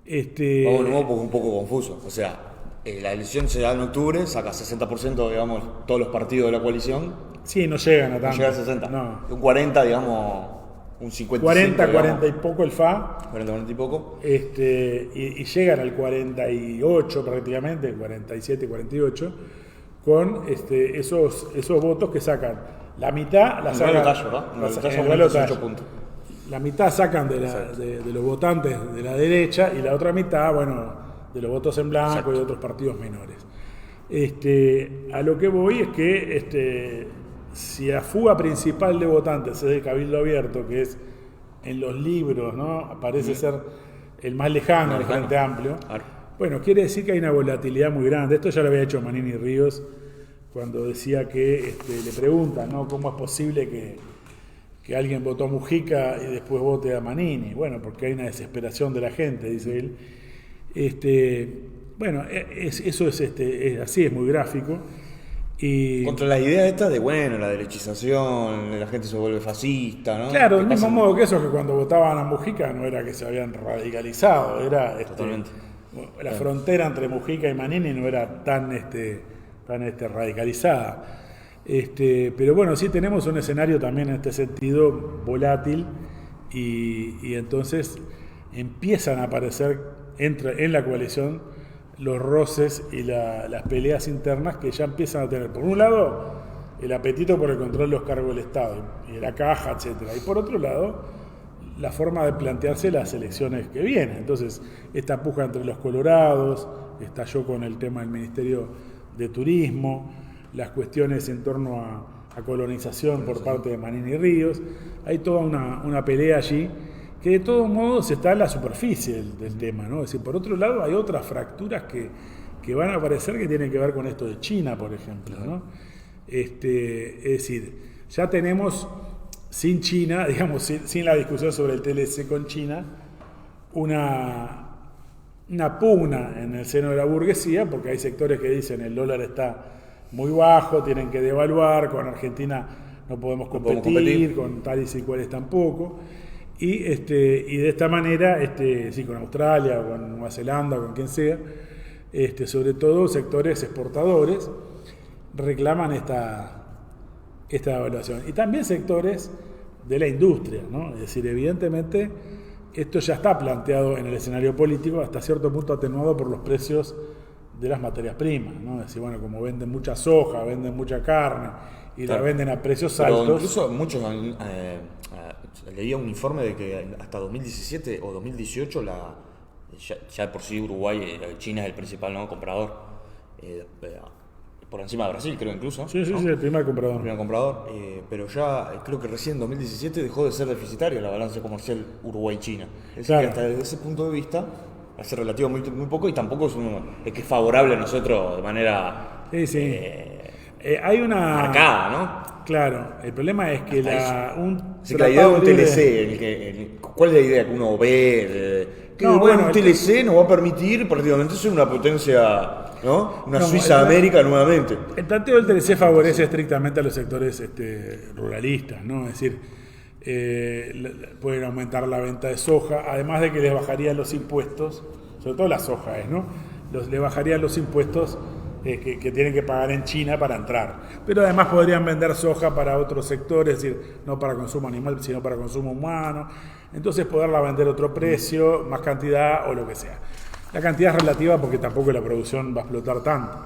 Un poco confuso. O sea, la elección se da en octubre, saca 60%, digamos, todos los partidos de la coalición. Sí, no llegan a No tanto. llega a 60. No. Un 40, digamos, un 55. 40 digamos, y poco el FA. 40 y poco. Y llegan al 48 prácticamente, 47, 48, con esos votos que sacan. La mitad la En sacan. balotaje, ¿verdad? En balotaje en el aumentan balotaje. 18 puntos. La mitad sacan de los votantes de la derecha y la otra mitad, bueno, de los votos en blanco. Exacto. Y de otros partidos menores. A lo que voy es que si la fuga principal de votantes es de Cabildo Abierto, que es en los libros, ¿no? Parece ser el más lejano del Frente Amplio. Claro. Bueno, quiere decir que hay una volatilidad muy grande. Esto ya lo había hecho Manini Ríos cuando decía que le preguntan, ¿no? ¿Cómo es posible que alguien votó a Mujica y después vote a Manini? Bueno, porque hay una desesperación de la gente, dice él. Eso es así, es muy gráfico. Y Contra las ideas estas de, la derechización, la gente se vuelve fascista, ¿no? claro, del ¿Qué mismo pasa? modo que esos que cuando votaban a Mujica no era que se habían radicalizado, era Totalmente. la frontera entre Mujica y Manini no era tan radicalizada. Pero bueno, sí tenemos un escenario también en este sentido volátil y entonces empiezan a aparecer en la coalición los roces y las peleas internas que ya empiezan a tener, por un lado, el apetito por el control de los cargos del Estado y de la caja, etcétera, y por otro lado, la forma de plantearse las elecciones que vienen. Entonces, esta puja entre los colorados, estalló con el tema del Ministerio de Turismo, las cuestiones en torno a colonización por parte de Manini Ríos, hay toda una pelea allí que de todos modos está en la superficie del tema, ¿no? Es decir, por otro lado hay otras fracturas que van a aparecer que tienen que ver con esto de China, por ejemplo, ¿no? Es decir, ya tenemos sin China, digamos, sin la discusión sobre el TLC con China, una pugna en el seno de la burguesía, porque hay sectores que dicen el dólar está muy bajo, tienen que devaluar, con Argentina no podemos competir, con tales y cuales tampoco. Y de esta manera, sí, con Australia, o con Nueva Zelanda, o con quien sea, sobre todo sectores exportadores, reclaman esta evaluación. Y también sectores de la industria, ¿no? Es decir, evidentemente, esto ya está planteado en el escenario político, hasta cierto punto atenuado por los precios de las materias primas, ¿no? Es decir, bueno, como venden mucha soja, venden mucha carne, y Claro. la venden a precios Pero altos. incluso muchos leía un informe de que hasta 2017 o 2018 ya por sí Uruguay, China es el principal, ¿no?, comprador, por encima de Brasil, creo incluso. Sí, ¿no? el primer comprador. El primer comprador, pero ya creo que recién en 2017 dejó de ser deficitario la balanza comercial Uruguay-China. Es decir, Claro. que hasta desde ese punto de vista hace relativo muy poco y tampoco es que es favorable a nosotros de manera Sí. Hay una... marcada, ¿no? Claro, el problema es que Hasta un Así que la idea de un TLC, ¿cuál es la idea que uno ve? Un TLC nos va a permitir prácticamente ser una potencia, ¿no? Una Suiza de América nuevamente. El planteo del TLC favorece estrictamente a los sectores ruralistas, ¿no? Es decir, pueden aumentar la venta de soja, además de que les bajarían los impuestos, sobre todo la soja, ¿no? Le bajarían los impuestos que tienen que pagar en China para entrar. Pero además podrían vender soja para otros sectores, es decir, no para consumo animal, sino para consumo humano. Entonces poderla vender a otro precio, más cantidad o lo que sea. La cantidad es relativa porque tampoco la producción va a explotar tanto,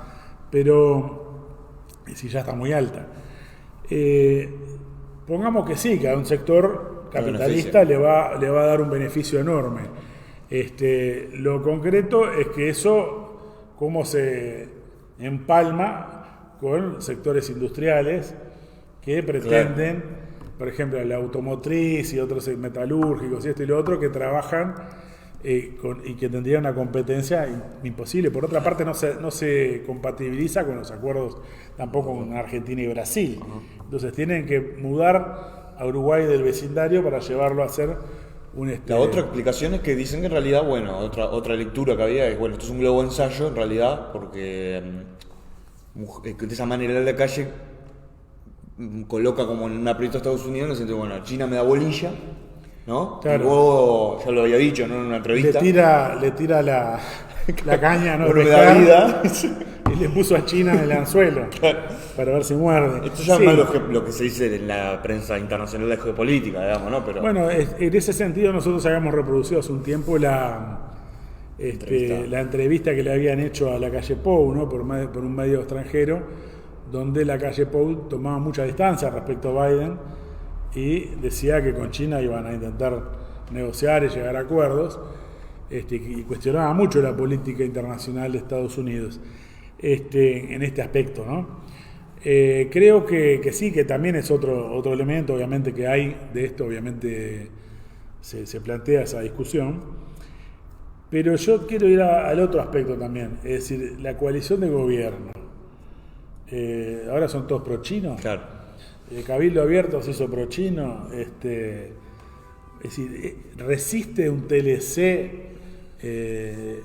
pero si ya está muy alta. Pongamos que sí, que a un sector capitalista le va a dar un beneficio enorme. Lo concreto es que eso, cómo se empalma con sectores industriales que pretenden, por ejemplo, la automotriz y otros metalúrgicos y esto y lo otro, que trabajan y que tendrían una competencia imposible. Por otra parte, no se compatibiliza con los acuerdos tampoco con Argentina y Brasil. Entonces tienen que mudar a Uruguay del vecindario para llevarlo a hacer La otra explicación es que dicen que en realidad, otra lectura que había es, esto es un globo ensayo en realidad, porque de esa manera la calle coloca como en un aprieto a Estados Unidos, en el sentido, China me da bolilla, ¿no? Claro. Y luego, ya lo había dicho, ¿no? En una entrevista. Le tira la caña, ¿no? Me da vida. Y le puso a China en el anzuelo para ver si muerde. Esto ya es más lo que se dice en la prensa internacional de geopolítica, digamos, ¿no? Pero bueno, en ese sentido nosotros habíamos reproducido hace un tiempo la entrevista que le habían hecho a Lacalle Pou, ¿no? por un medio extranjero, donde Lacalle Pou tomaba mucha distancia respecto a Biden y decía que con China iban a intentar negociar y llegar a acuerdos, y cuestionaba mucho la política internacional de Estados Unidos en este aspecto, ¿no? Creo que sí, que también es otro elemento, obviamente, que hay de esto, obviamente se plantea esa discusión, pero yo quiero ir al otro aspecto también, es decir, la coalición de gobierno. Ahora son todos pro-chinos. Claro. Cabildo Abierto se hizo pro-chino. Es decir, ¿resiste un TLC?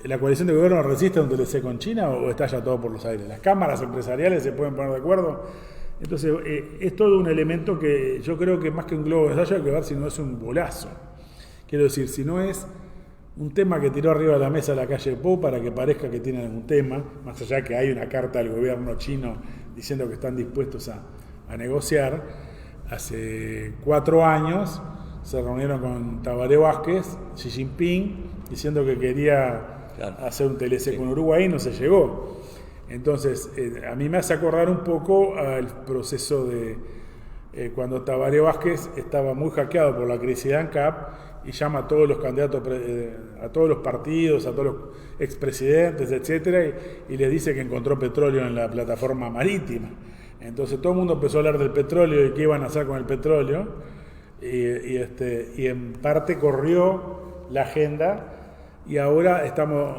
¿La coalición de gobierno resiste a un TLC con China o está ya todo por los aires? ¿Las cámaras empresariales se pueden poner de acuerdo? Entonces, es todo un elemento que yo creo que más que un globo de ensayo hay que ver si no es un bolazo. Quiero decir, si no es un tema que tiró arriba de la mesa Lacalle Pou para que parezca que tienen algún tema, más allá que hay una carta al gobierno chino diciendo que están dispuestos a negociar. Hace 4 años se reunieron con Tabaré Vázquez, Xi Jinping, diciendo que quería hacer un TLC con Uruguay y no se llegó. Entonces, a mí me hace acordar un poco al proceso de cuando Tabaré Vázquez estaba muy hackeado por la crisis de ANCAP y llama a todos los candidatos, a todos los partidos, a todos los expresidentes, etcétera, y les dice que encontró petróleo en la plataforma marítima. Entonces todo el mundo empezó a hablar del petróleo y qué iban a hacer con el petróleo, y en parte corrió la agenda. Y ahora estamos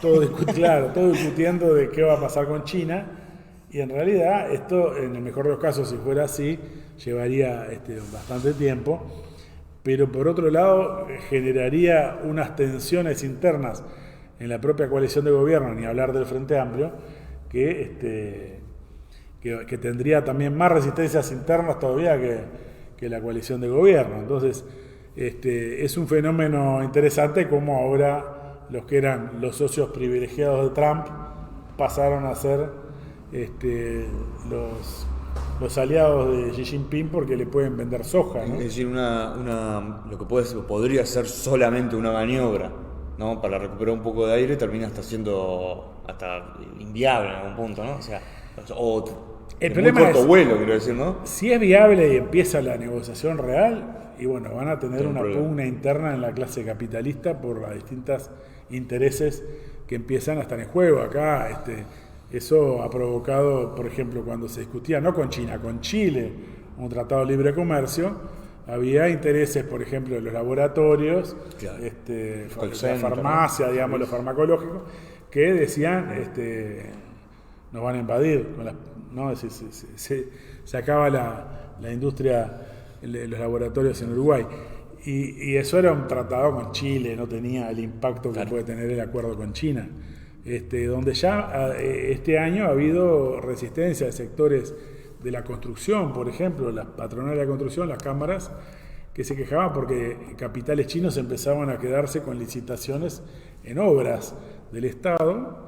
todos discutiendo de qué va a pasar con China, y en realidad esto, en el mejor de los casos, si fuera así, llevaría bastante tiempo, pero por otro lado generaría unas tensiones internas en la propia coalición de gobierno, ni hablar del Frente Amplio, que tendría también más resistencias internas todavía que la coalición de gobierno. Entonces, es un fenómeno interesante como ahora los que eran los socios privilegiados de Trump pasaron a ser los aliados de Xi Jinping porque le pueden vender soja, ¿no? Es decir, lo que podría ser solamente una maniobra, ¿no? Para recuperar un poco de aire, termina hasta siendo inviable en algún punto, ¿no? El problema muy corto vuelo, quiero decir, ¿no? Si es viable y empieza la negociación real, y bueno, van a tener una pugna interna en la clase capitalista por los distintos intereses que empiezan a estar en juego. Acá eso ha provocado, por ejemplo, cuando se discutía, no con China, con Chile, un tratado de libre comercio, había intereses, por ejemplo, de los laboratorios, la farmacia, digamos, los farmacológicos, que decían, nos van a invadir, ¿no? Se acaba la industria los laboratorios en Uruguay. Y eso era un tratado con Chile, no tenía el impacto que puede tener el acuerdo con China. Donde ya este año ha habido resistencia de sectores de la construcción, por ejemplo, las patronales de la construcción, las cámaras, que se quejaban porque capitales chinos empezaban a quedarse con licitaciones en obras del Estado,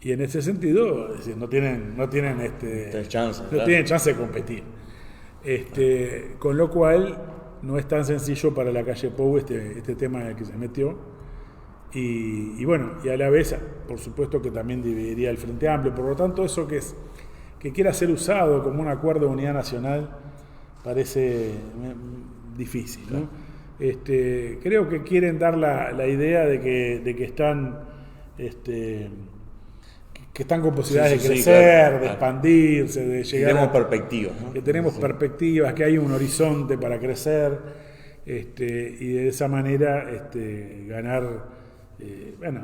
y en ese sentido, es decir, no tienen chance de competir. Con lo cual no es tan sencillo para la calle Pou este tema en el que se metió. Y bueno, y a la vez, por supuesto que también dividiría el Frente Amplio. Por lo tanto, eso que quiera ser usado como un acuerdo de unidad nacional parece difícil, ¿no? Creo que quieren dar la idea de que están con posibilidades de crecer, de expandirse, de llegar. Que tenemos perspectivas, ¿no? Que tenemos perspectivas, que hay un horizonte para crecer, y de esa manera ganar,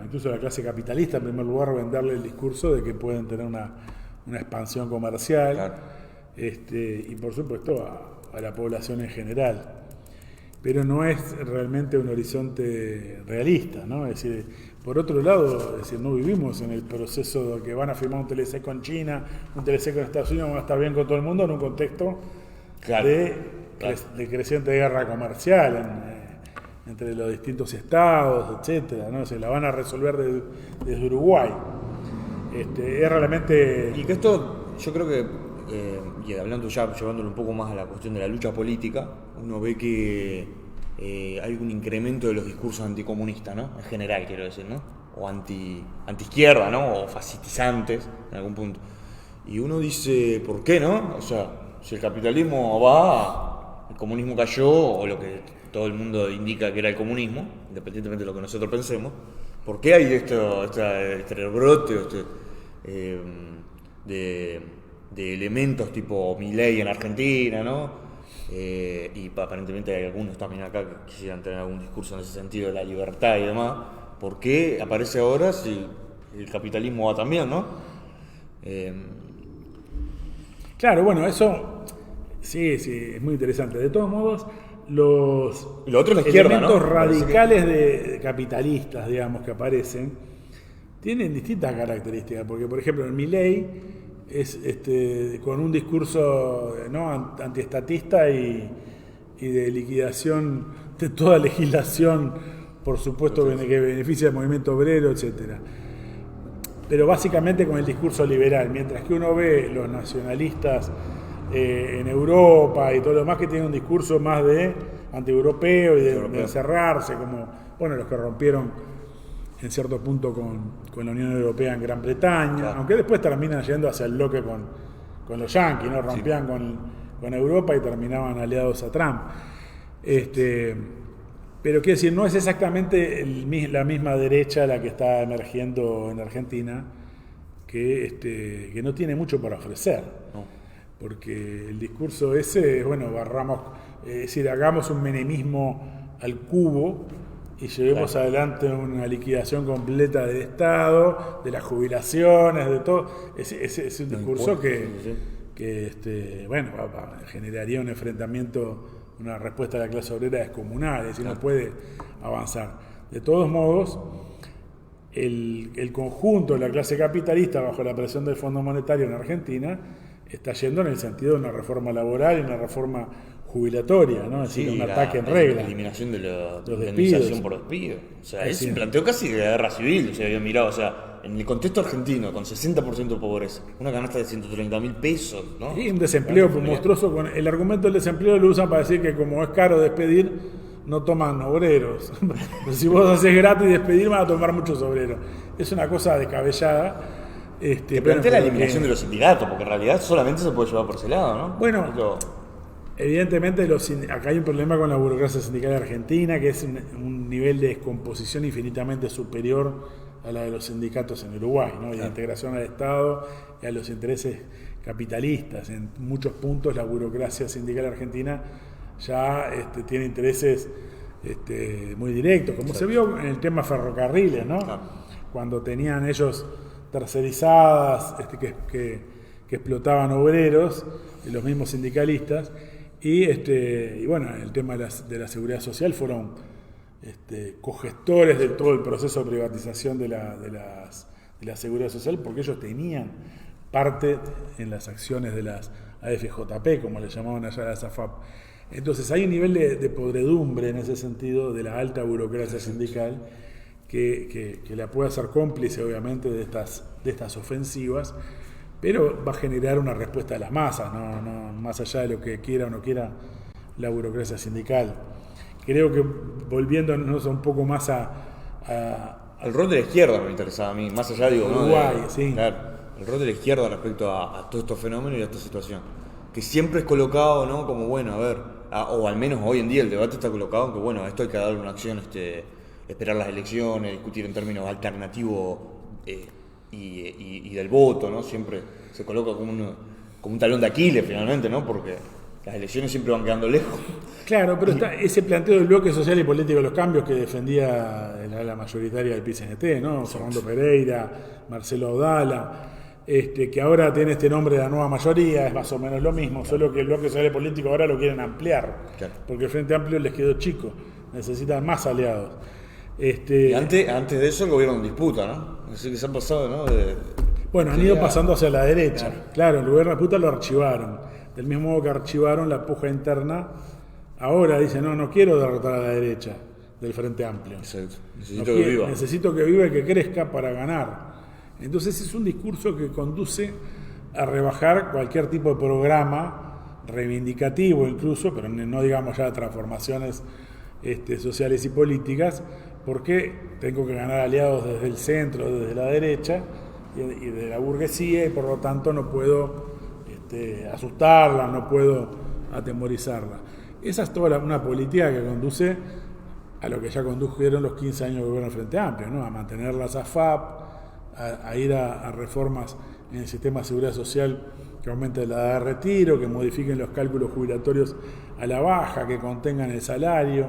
incluso la clase capitalista, en primer lugar, venderle el discurso de que pueden tener una expansión comercial, claro. Y por supuesto a la población en general. Pero no es realmente un horizonte realista, ¿no? Es decir, por otro lado, no vivimos en el proceso de que van a firmar un TLC con China, un TLC con Estados Unidos, van a estar bien con todo el mundo en un contexto de creciente guerra comercial entre los distintos estados, etcétera, ¿no? Se la van a resolver desde Uruguay. Es realmente... Y que esto, yo creo que, y hablando ya, llevándolo un poco más a la cuestión de la lucha política, uno ve que hay un incremento de los discursos anticomunistas, ¿no? En general, quiero decir, ¿no? O anti-izquierda, ¿no? O fascistizantes, en algún punto. Y uno dice, ¿por qué, no? O sea, si el capitalismo va, el comunismo cayó, o lo que todo el mundo indica que era el comunismo, independientemente de lo que nosotros pensemos, ¿por qué hay este rebrote de elementos tipo Milei en Argentina, ¿no? Y aparentemente hay algunos también acá que quisieran tener algún discurso en ese sentido de la libertad y demás. ¿Por qué aparece ahora si el capitalismo va también, no? Claro, bueno, eso sí, es muy interesante. De todos modos, los lo otro es la izquierda, elementos ¿no? radicales de capitalistas, digamos, que aparecen, tienen distintas características. Porque, por ejemplo, el Milei es con un discurso, ¿no?, antiestatista y de liquidación de toda legislación, por supuesto, que beneficia al movimiento obrero, etcétera. Pero básicamente con el discurso liberal, mientras que uno ve los nacionalistas en Europa y todo lo demás que tienen un discurso más de antieuropeo y de encerrarse, como los que rompieron en cierto punto con la Unión Europea en Gran Bretaña, claro. Aunque después terminan yendo hacia el bloque con los yanquis, ¿no? Rompían con Europa y terminaban aliados a Trump. Pero quiero decir, no es exactamente la misma derecha la que está emergiendo en Argentina, que no tiene mucho para ofrecer. No. Porque el discurso ese es, hagamos un menemismo al cubo y llevemos adelante una liquidación completa del Estado, de las jubilaciones, de todo. Es un discurso que generaría un enfrentamiento, una respuesta de la clase obrera descomunal, es decir, no puede avanzar. De todos modos, el conjunto de la clase capitalista, bajo la presión del Fondo Monetario en Argentina, está yendo en el sentido de una reforma laboral y una reforma jubilatoria, ¿no? Es decir, un ataque en regla. La eliminación de la indemnización por despido. O sea, él se planteó casi de guerra civil, se había mirado, o sea, en el contexto argentino, con 60% de pobreza, una canasta de 130.000 pesos, ¿no? Y un desempleo monstruoso. El argumento del desempleo lo usan para decir que como es caro despedir, no toman obreros. Pero si vos haces gratis despedir, van a tomar muchos obreros. Es una cosa descabellada. Que plantea la eliminación de los sindicatos, porque en realidad solamente se puede llevar por ese lado, ¿no? Bueno, evidentemente acá hay un problema con la burocracia sindical argentina, que es un nivel de descomposición infinitamente superior a la de los sindicatos en Uruguay, ¿no? Y la integración al Estado y a los intereses capitalistas. En muchos puntos la burocracia sindical argentina ya tiene intereses muy directos, como se vio en el tema ferrocarriles, ¿no? Cuando tenían ellos tercerizadas que explotaban obreros, los mismos sindicalistas, Y bueno, el tema de la seguridad social fueron cogestores de todo el proceso de privatización de la seguridad social, porque ellos tenían parte en las acciones de las AFJP, como le llamaban allá a las AFAP. Entonces hay un nivel de podredumbre en ese sentido de la alta burocracia sindical que la puede hacer cómplice, obviamente, de estas ofensivas, pero va a generar una respuesta de las masas, no más allá de lo que quiera o no quiera la burocracia sindical. Creo que volviéndonos un poco más al rol de la izquierda me interesaba a mí, más allá, digo, ¿no? Uruguay, sí. Claro, el rol de la izquierda respecto a todos estos fenómenos y a esta situación. Que siempre es colocado, ¿no? Como, bueno, a ver, o al menos hoy en día el debate está colocado en que, bueno, esto hay que darle una acción, esperar las elecciones, discutir en términos alternativos y del voto, ¿no? Siempre se coloca como un talón de Aquiles, finalmente, ¿no? Porque las elecciones siempre van quedando lejos. Claro, pero está ese planteo del bloque social y político de los cambios que defendía la mayoritaria del PCNT, ¿no? Fernando Pereira, Marcelo Audala, que ahora tiene este nombre de la nueva mayoría, es más o menos lo mismo, solo que el bloque social y político ahora lo quieren ampliar, porque el Frente Amplio les quedó chico, necesitan más aliados. Y antes de eso el gobierno en disputa, ¿no? Así que se han pasado, ¿no? Bueno, han ido pasando hacia la derecha. Claro, el gobierno de disputa lo archivaron. Del mismo modo que archivaron la puja interna, ahora dice, no quiero derrotar a la derecha del Frente Amplio. Exacto. Necesito que viva y que crezca para ganar. Entonces es un discurso que conduce a rebajar cualquier tipo de programa reivindicativo incluso, pero no digamos ya transformaciones sociales y políticas, porque tengo que ganar aliados desde el centro, desde la derecha y de la burguesía, y por lo tanto no puedo asustarla, no puedo atemorizarla. Esa es toda una política que conduce a lo que ya condujeron los 15 años de gobierno del Frente Amplio, ¿no? A mantener las AFAP, a ir a reformas en el sistema de seguridad social que aumenten la edad de retiro, que modifiquen los cálculos jubilatorios a la baja, que contengan el salario,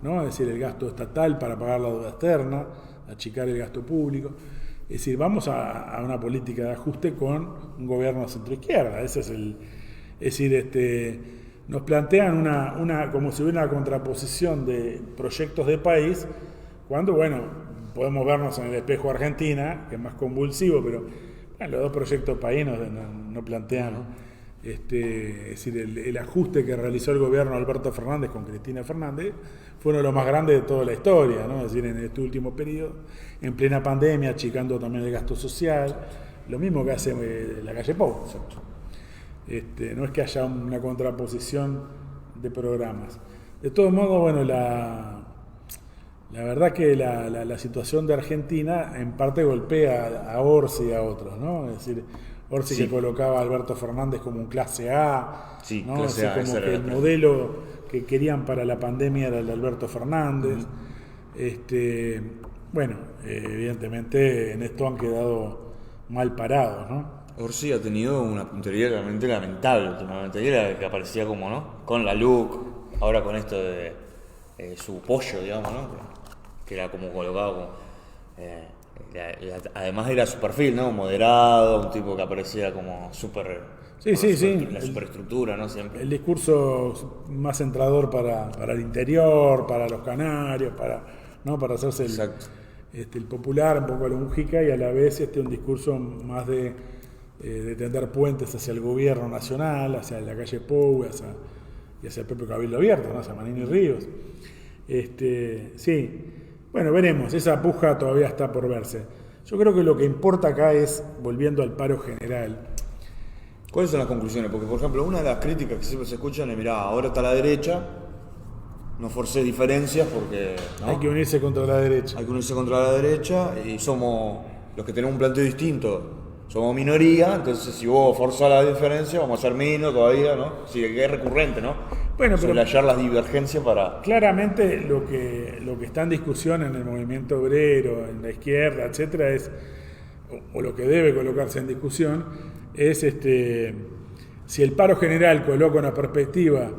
¿no? Es decir, el gasto estatal para pagar la deuda externa, achicar el gasto público. Es decir, vamos a una política de ajuste con un gobierno de centroizquierda. Ese es nos plantean como si hubiera una contraposición de proyectos de país, cuando, bueno, podemos vernos en el espejo Argentina, que es más convulsivo, pero bueno, los dos proyectos de país no plantean, es decir, el ajuste que realizó el gobierno de Alberto Fernández con Cristina Fernández fue uno de los más grandes de toda la historia, ¿no? Es decir, en este último periodo, en plena pandemia, achicando también el gasto social, lo mismo que hace la calle Pou. No es que haya una contraposición de programas. De todos modos, bueno, la verdad que la situación de Argentina en parte golpea a Orsi y a otros, ¿no? Es decir, Orsi que colocaba a Alberto Fernández como un clase A, ¿no? Clase A, como que el modelo que querían para la pandemia era el de Alberto Fernández. Bueno, evidentemente en esto han quedado mal parados, ¿no? Orsi ha tenido una puntería realmente lamentable últimamente. Era que aparecía como, ¿no? Con la LUC, ahora con esto de su pollo, digamos, ¿no? Que era como colocado como... además era su perfil, ¿no? Moderado, un tipo que aparecía como súper... Sí. La superestructura, ¿no? Siempre. El discurso más centrador para el interior, para los canarios, para hacerse el popular, un poco a la Mujica, y a la vez un discurso más de tender puentes hacia el gobierno nacional, hacia la calle Pou y hacia el propio Cabildo Abierto, ¿no? Hacia Manini Ríos. Sí, bueno, veremos, esa puja todavía está por verse. Yo creo que lo que importa acá es, volviendo al paro general, ¿cuáles son las conclusiones? Porque, por ejemplo, una de las críticas que siempre se escuchan es, mirá, ahora está la derecha, no forcé diferencias porque... ¿no? Hay que unirse contra la derecha. Hay que unirse contra la derecha y somos los que tenemos un planteo distinto. Somos minoría, entonces si vos forzás la diferencia, vamos a ser menos todavía, ¿no? Sí, que es recurrente, ¿no? Bueno, pero hallar las divergencias para... Claramente lo que está en discusión en el movimiento obrero, en la izquierda, etcétera, es, o lo que debe colocarse en discusión, es si el paro general coloca una perspectiva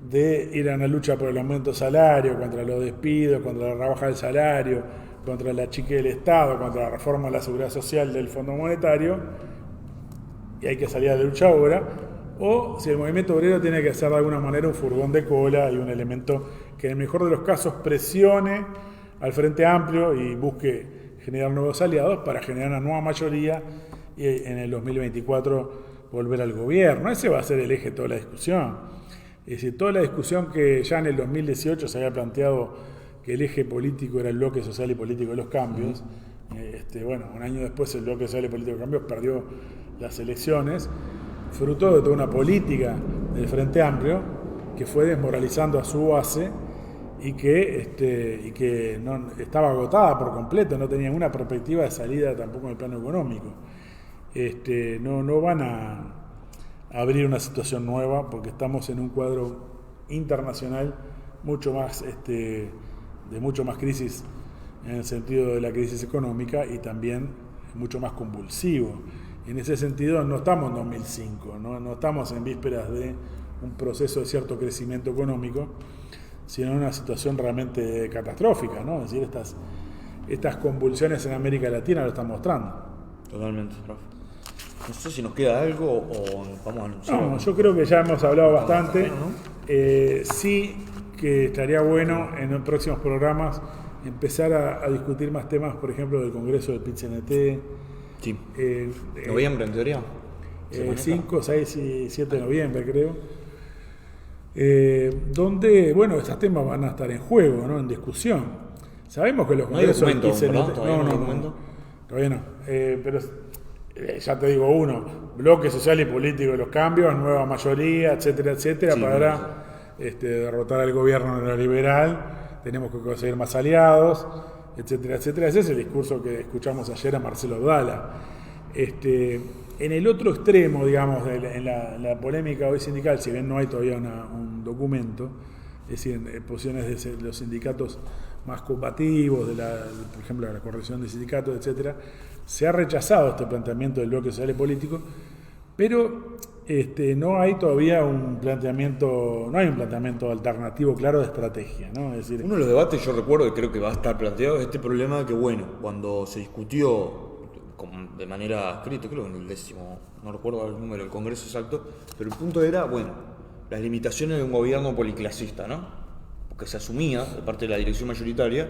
de ir a una lucha por el aumento de salario, contra los despidos, contra la rebaja del salario, contra la achique del Estado, contra la reforma de la seguridad social del Fondo Monetario, y hay que salir a la lucha ahora, o si el movimiento obrero tiene que ser de alguna manera un furgón de cola y un elemento que en el mejor de los casos presione al Frente Amplio y busque generar nuevos aliados para generar una nueva mayoría y en el 2024 volver al gobierno. Ese va a ser el eje de toda la discusión. Es decir, toda la discusión que ya en el 2018 se había planteado que el eje político era el bloque social y político de los cambios. Bueno, un año después el bloque social y político de los cambios perdió las elecciones, fruto de toda una política del Frente Amplio que fue desmoralizando a su base y que no, estaba agotada por completo, no tenía una perspectiva de salida tampoco en el plano económico. No van a abrir una situación nueva porque estamos en un cuadro internacional mucho más de mucho más crisis en el sentido de la crisis económica y también mucho más convulsivo. En ese sentido no estamos en 2005, no estamos en vísperas de un proceso de cierto crecimiento económico, sino en una situación realmente catastrófica, ¿no? Es decir, estas convulsiones en América Latina lo están mostrando. Totalmente, Rafa. No sé si nos queda algo o vamos a anunciar. No, yo creo que ya hemos hablado bastante. Sí que estaría bueno en los próximos programas empezar a discutir más temas, por ejemplo, del Congreso del PIT-CNT. Sí. ¿Noviembre, en teoría? 5, 6 y 7 de noviembre, creo. Donde, bueno, estos temas van a estar en juego, ¿no? En discusión. Sabemos que los congresos del PIT-CNT... Todavía no. Pero ya te digo bloque social y político de los cambios, nueva mayoría, etcétera, etcétera, sí, para derrotar al gobierno neoliberal, tenemos que conseguir más aliados, etcétera, etcétera. Ese es el discurso que escuchamos ayer a Marcelo Abdala. En el otro extremo, digamos, en la polémica hoy sindical, si bien no hay todavía un documento, es decir, posiciones de los sindicatos más combativos, por ejemplo, la corrección de sindicatos, etcétera, se ha rechazado este planteamiento del bloque social y político, pero no hay todavía un planteamiento alternativo claro de estrategia, ¿no? Es decir, uno de los debates yo recuerdo, y creo que va a estar planteado, es este problema de que, bueno, cuando se discutió de manera escrita, creo que en el 10º, no recuerdo el número del Congreso exacto, pero el punto era, bueno, las limitaciones de un gobierno policlasista, ¿no? Porque se asumía, de parte de la dirección mayoritaria,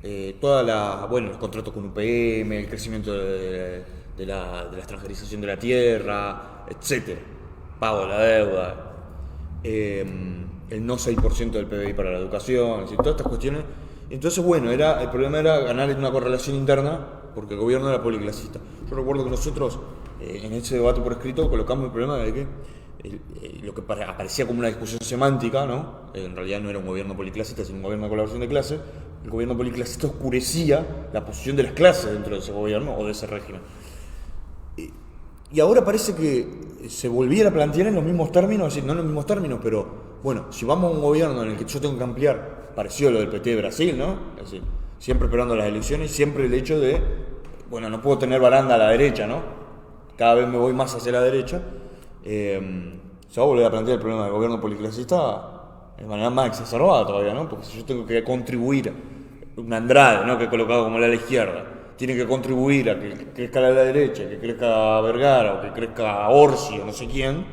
los contratos con UPM, el crecimiento de la extranjerización de la tierra, etcétera, pago de la deuda, el no 6% del PBI para la educación, es decir, todas estas cuestiones. Entonces, bueno, el problema era ganar una correlación interna, porque el gobierno era policlasista. Yo recuerdo que nosotros, en ese debate por escrito, colocamos el problema de que lo que aparecía como una discusión semántica, ¿no? En realidad no era un gobierno policlasista, sino un gobierno de colaboración de clases. El gobierno policlasista oscurecía la posición de las clases dentro de ese gobierno o de ese régimen. Y ahora parece que se volviera a plantear en los mismos términos, es decir, no en los mismos términos, pero bueno, si vamos a un gobierno en el que yo tengo que ampliar, parecido a lo del PT de Brasil, ¿no? Es decir, siempre esperando las elecciones, siempre el hecho de, bueno, no puedo tener baranda a la derecha, ¿no? Cada vez me voy más hacia la derecha. Se va a volver a plantear el problema del gobierno policlasista de manera más exacerbada todavía, ¿no? Porque si yo tengo que contribuir, un Andrade, ¿no? Que he colocado como la izquierda, tiene que contribuir a que crezca la derecha, que crezca Vergara o que crezca Orsi o no sé quién,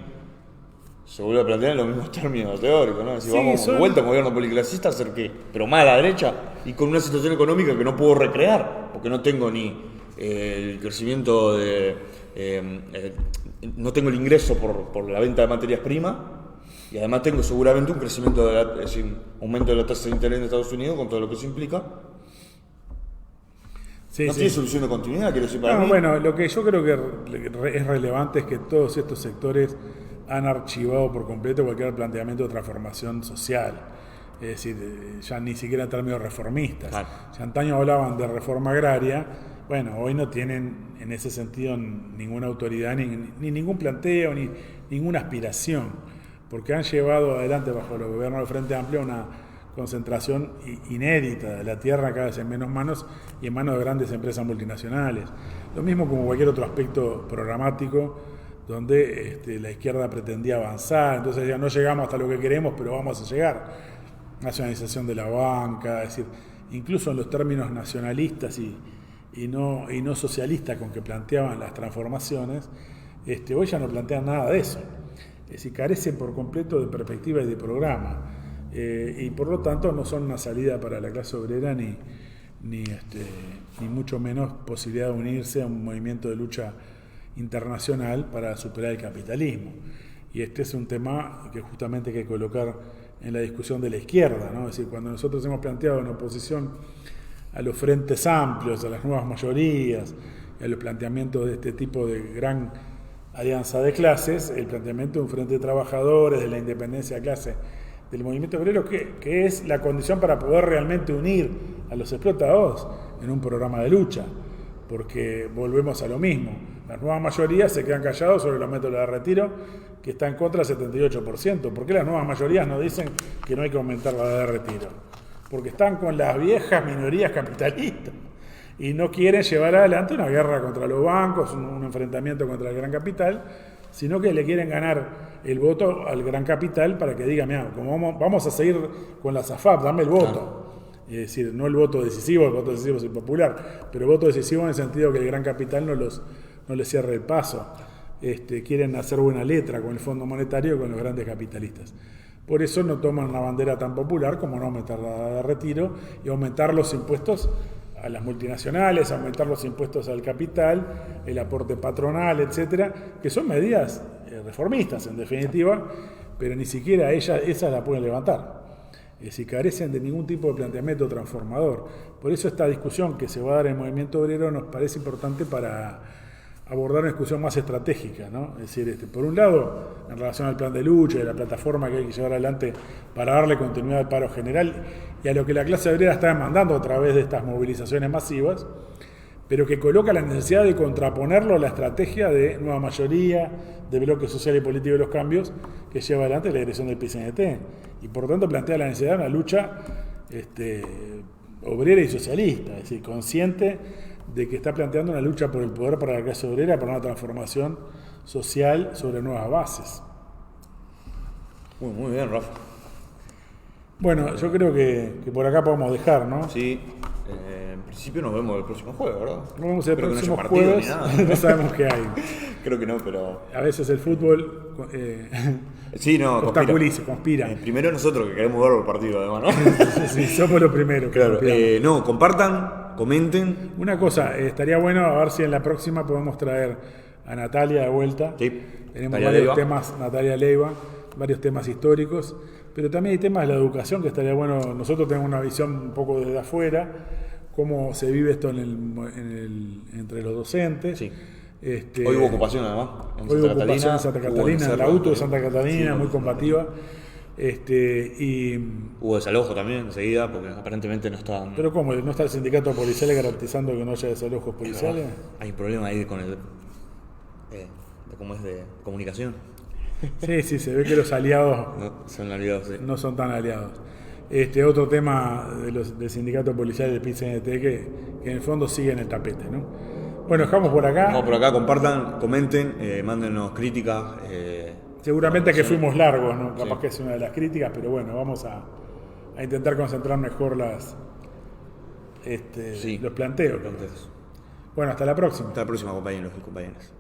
se vuelve a plantear en los mismos términos teóricos, ¿no? Si sí, vamos de vuelta a un gobierno policlasista, ¿hacer qué? Pero más a la derecha y con una situación económica que no puedo recrear, porque no tengo ni el crecimiento no tengo el ingreso por la venta de materias primas y además tengo seguramente un crecimiento, un aumento de la tasa de interés en Estados Unidos con todo lo que eso implica. Sí, no tiene solución de continuidad, quiero decir, para mí. Bueno, lo que yo creo que es relevante es que todos estos sectores han archivado por completo cualquier planteamiento de transformación social. Es decir, ya ni siquiera en términos reformistas. Claro. Si antaño hablaban de reforma agraria, bueno, hoy no tienen en ese sentido ninguna autoridad, ni ningún planteo, ni ninguna aspiración, porque han llevado adelante bajo el gobierno del Frente Amplio una concentración inédita de la tierra cada vez en menos manos y en manos de grandes empresas multinacionales. Lo mismo como cualquier otro aspecto programático donde la izquierda pretendía avanzar, entonces ya no llegamos hasta lo que queremos, pero vamos a llegar. Nacionalización de la banca, es decir, incluso en los términos nacionalistas y no socialistas con que planteaban las transformaciones, hoy ya no plantean nada de eso. es decir, carecen por completo de perspectiva y de programa, y por lo tanto no son una salida para la clase obrera ni mucho menos posibilidad de unirse a un movimiento de lucha internacional para superar el capitalismo. Y este es un tema que justamente hay que colocar en la discusión de la izquierda, ¿no? Es decir, cuando nosotros hemos planteado en oposición a los frentes amplios, a las nuevas mayorías, y a los planteamientos de este tipo de gran alianza de clases, el planteamiento de un frente de trabajadores, de la independencia de clase, del movimiento obrero, que es la condición para poder realmente unir a los explotados en un programa de lucha, porque volvemos a lo mismo. Las nuevas mayorías se quedan callados sobre los métodos de retiro, que está en contra del 78%. ¿Por qué las nuevas mayorías no dicen que no hay que aumentar la edad de retiro? Porque están con las viejas minorías capitalistas y no quieren llevar adelante una guerra contra los bancos, un enfrentamiento contra el gran capital, sino que le quieren ganar el voto al gran capital para que diga, mira, como vamos a seguir con la SAFAP, dame el voto. Es decir, no el voto decisivo es impopular, pero el voto decisivo en el sentido que el gran capital no les cierre el paso. Quieren hacer buena letra con el Fondo Monetario y con los grandes capitalistas. Por eso no toman una bandera tan popular como no aumentar la edad de retiro y aumentar los impuestos a las multinacionales, aumentar los impuestos al capital, el aporte patronal, etcétera, que son medidas reformistas en definitiva, pero ni siquiera esas la pueden levantar. Es decir, carecen de ningún tipo de planteamiento transformador. Por eso esta discusión que se va a dar en el movimiento obrero nos parece importante para abordar una discusión más estratégica, ¿no? Es decir, por un lado, en relación al plan de lucha y a la plataforma que hay que llevar adelante para darle continuidad al paro general y a lo que la clase obrera está demandando a través de estas movilizaciones masivas, pero que coloca la necesidad de contraponerlo a la estrategia de nueva mayoría, de bloque social y político de los cambios que lleva adelante la dirección del PCNT, y por lo tanto plantea la necesidad de una lucha obrera y socialista, es decir, consciente de que está planteando una lucha por el poder para la clase obrera, para una transformación social sobre nuevas bases. Muy bien, Rafa. Bueno, yo creo que por acá podemos dejar, ¿no? Sí, en principio nos vemos el próximo jueves, ¿verdad? Nos vemos el próximo no jueves, no sabemos qué hay. Creo que no, pero... A veces el fútbol sí, no, conspira. Primero nosotros que queremos ver el partido, además, ¿no? Sí, somos los primeros. Claro, compartan, comenten. Una cosa, estaría bueno a ver si en la próxima podemos traer a Natalia de vuelta. Sí. Tenemos Natalia varios Leiva. temas, Natalia Leiva, varios temas históricos, pero también hay temas de la educación que estaría bueno. Nosotros tenemos una visión un poco desde afuera, cómo se vive esto entre los docentes. Sí. Hoy hubo ocupación además Hoy hubo ocupación en Santa Catalina, en la UTU de Santa Catalina, sí, muy combativa. Y hubo desalojo también enseguida porque aparentemente no estaban... ¿Pero cómo? ¿No está el sindicato policial garantizando que no haya desalojos policiales? Hay un problema ahí con el... ¿cómo es? De comunicación. Sí, se ve que los aliados Son aliados, sí. no son tan aliados. Otro tema del sindicato policial del PCNT que en el fondo sigue en el tapete, ¿no? Bueno, dejamos por acá. Vamos por acá, compartan, comenten, mándenos críticas. Seguramente que fuimos largos, ¿no? Capaz que es una de las críticas, pero bueno, vamos a intentar concentrar mejor los planteos. Entonces, Bueno, hasta la próxima. hasta la próxima, compañeros y compañeras.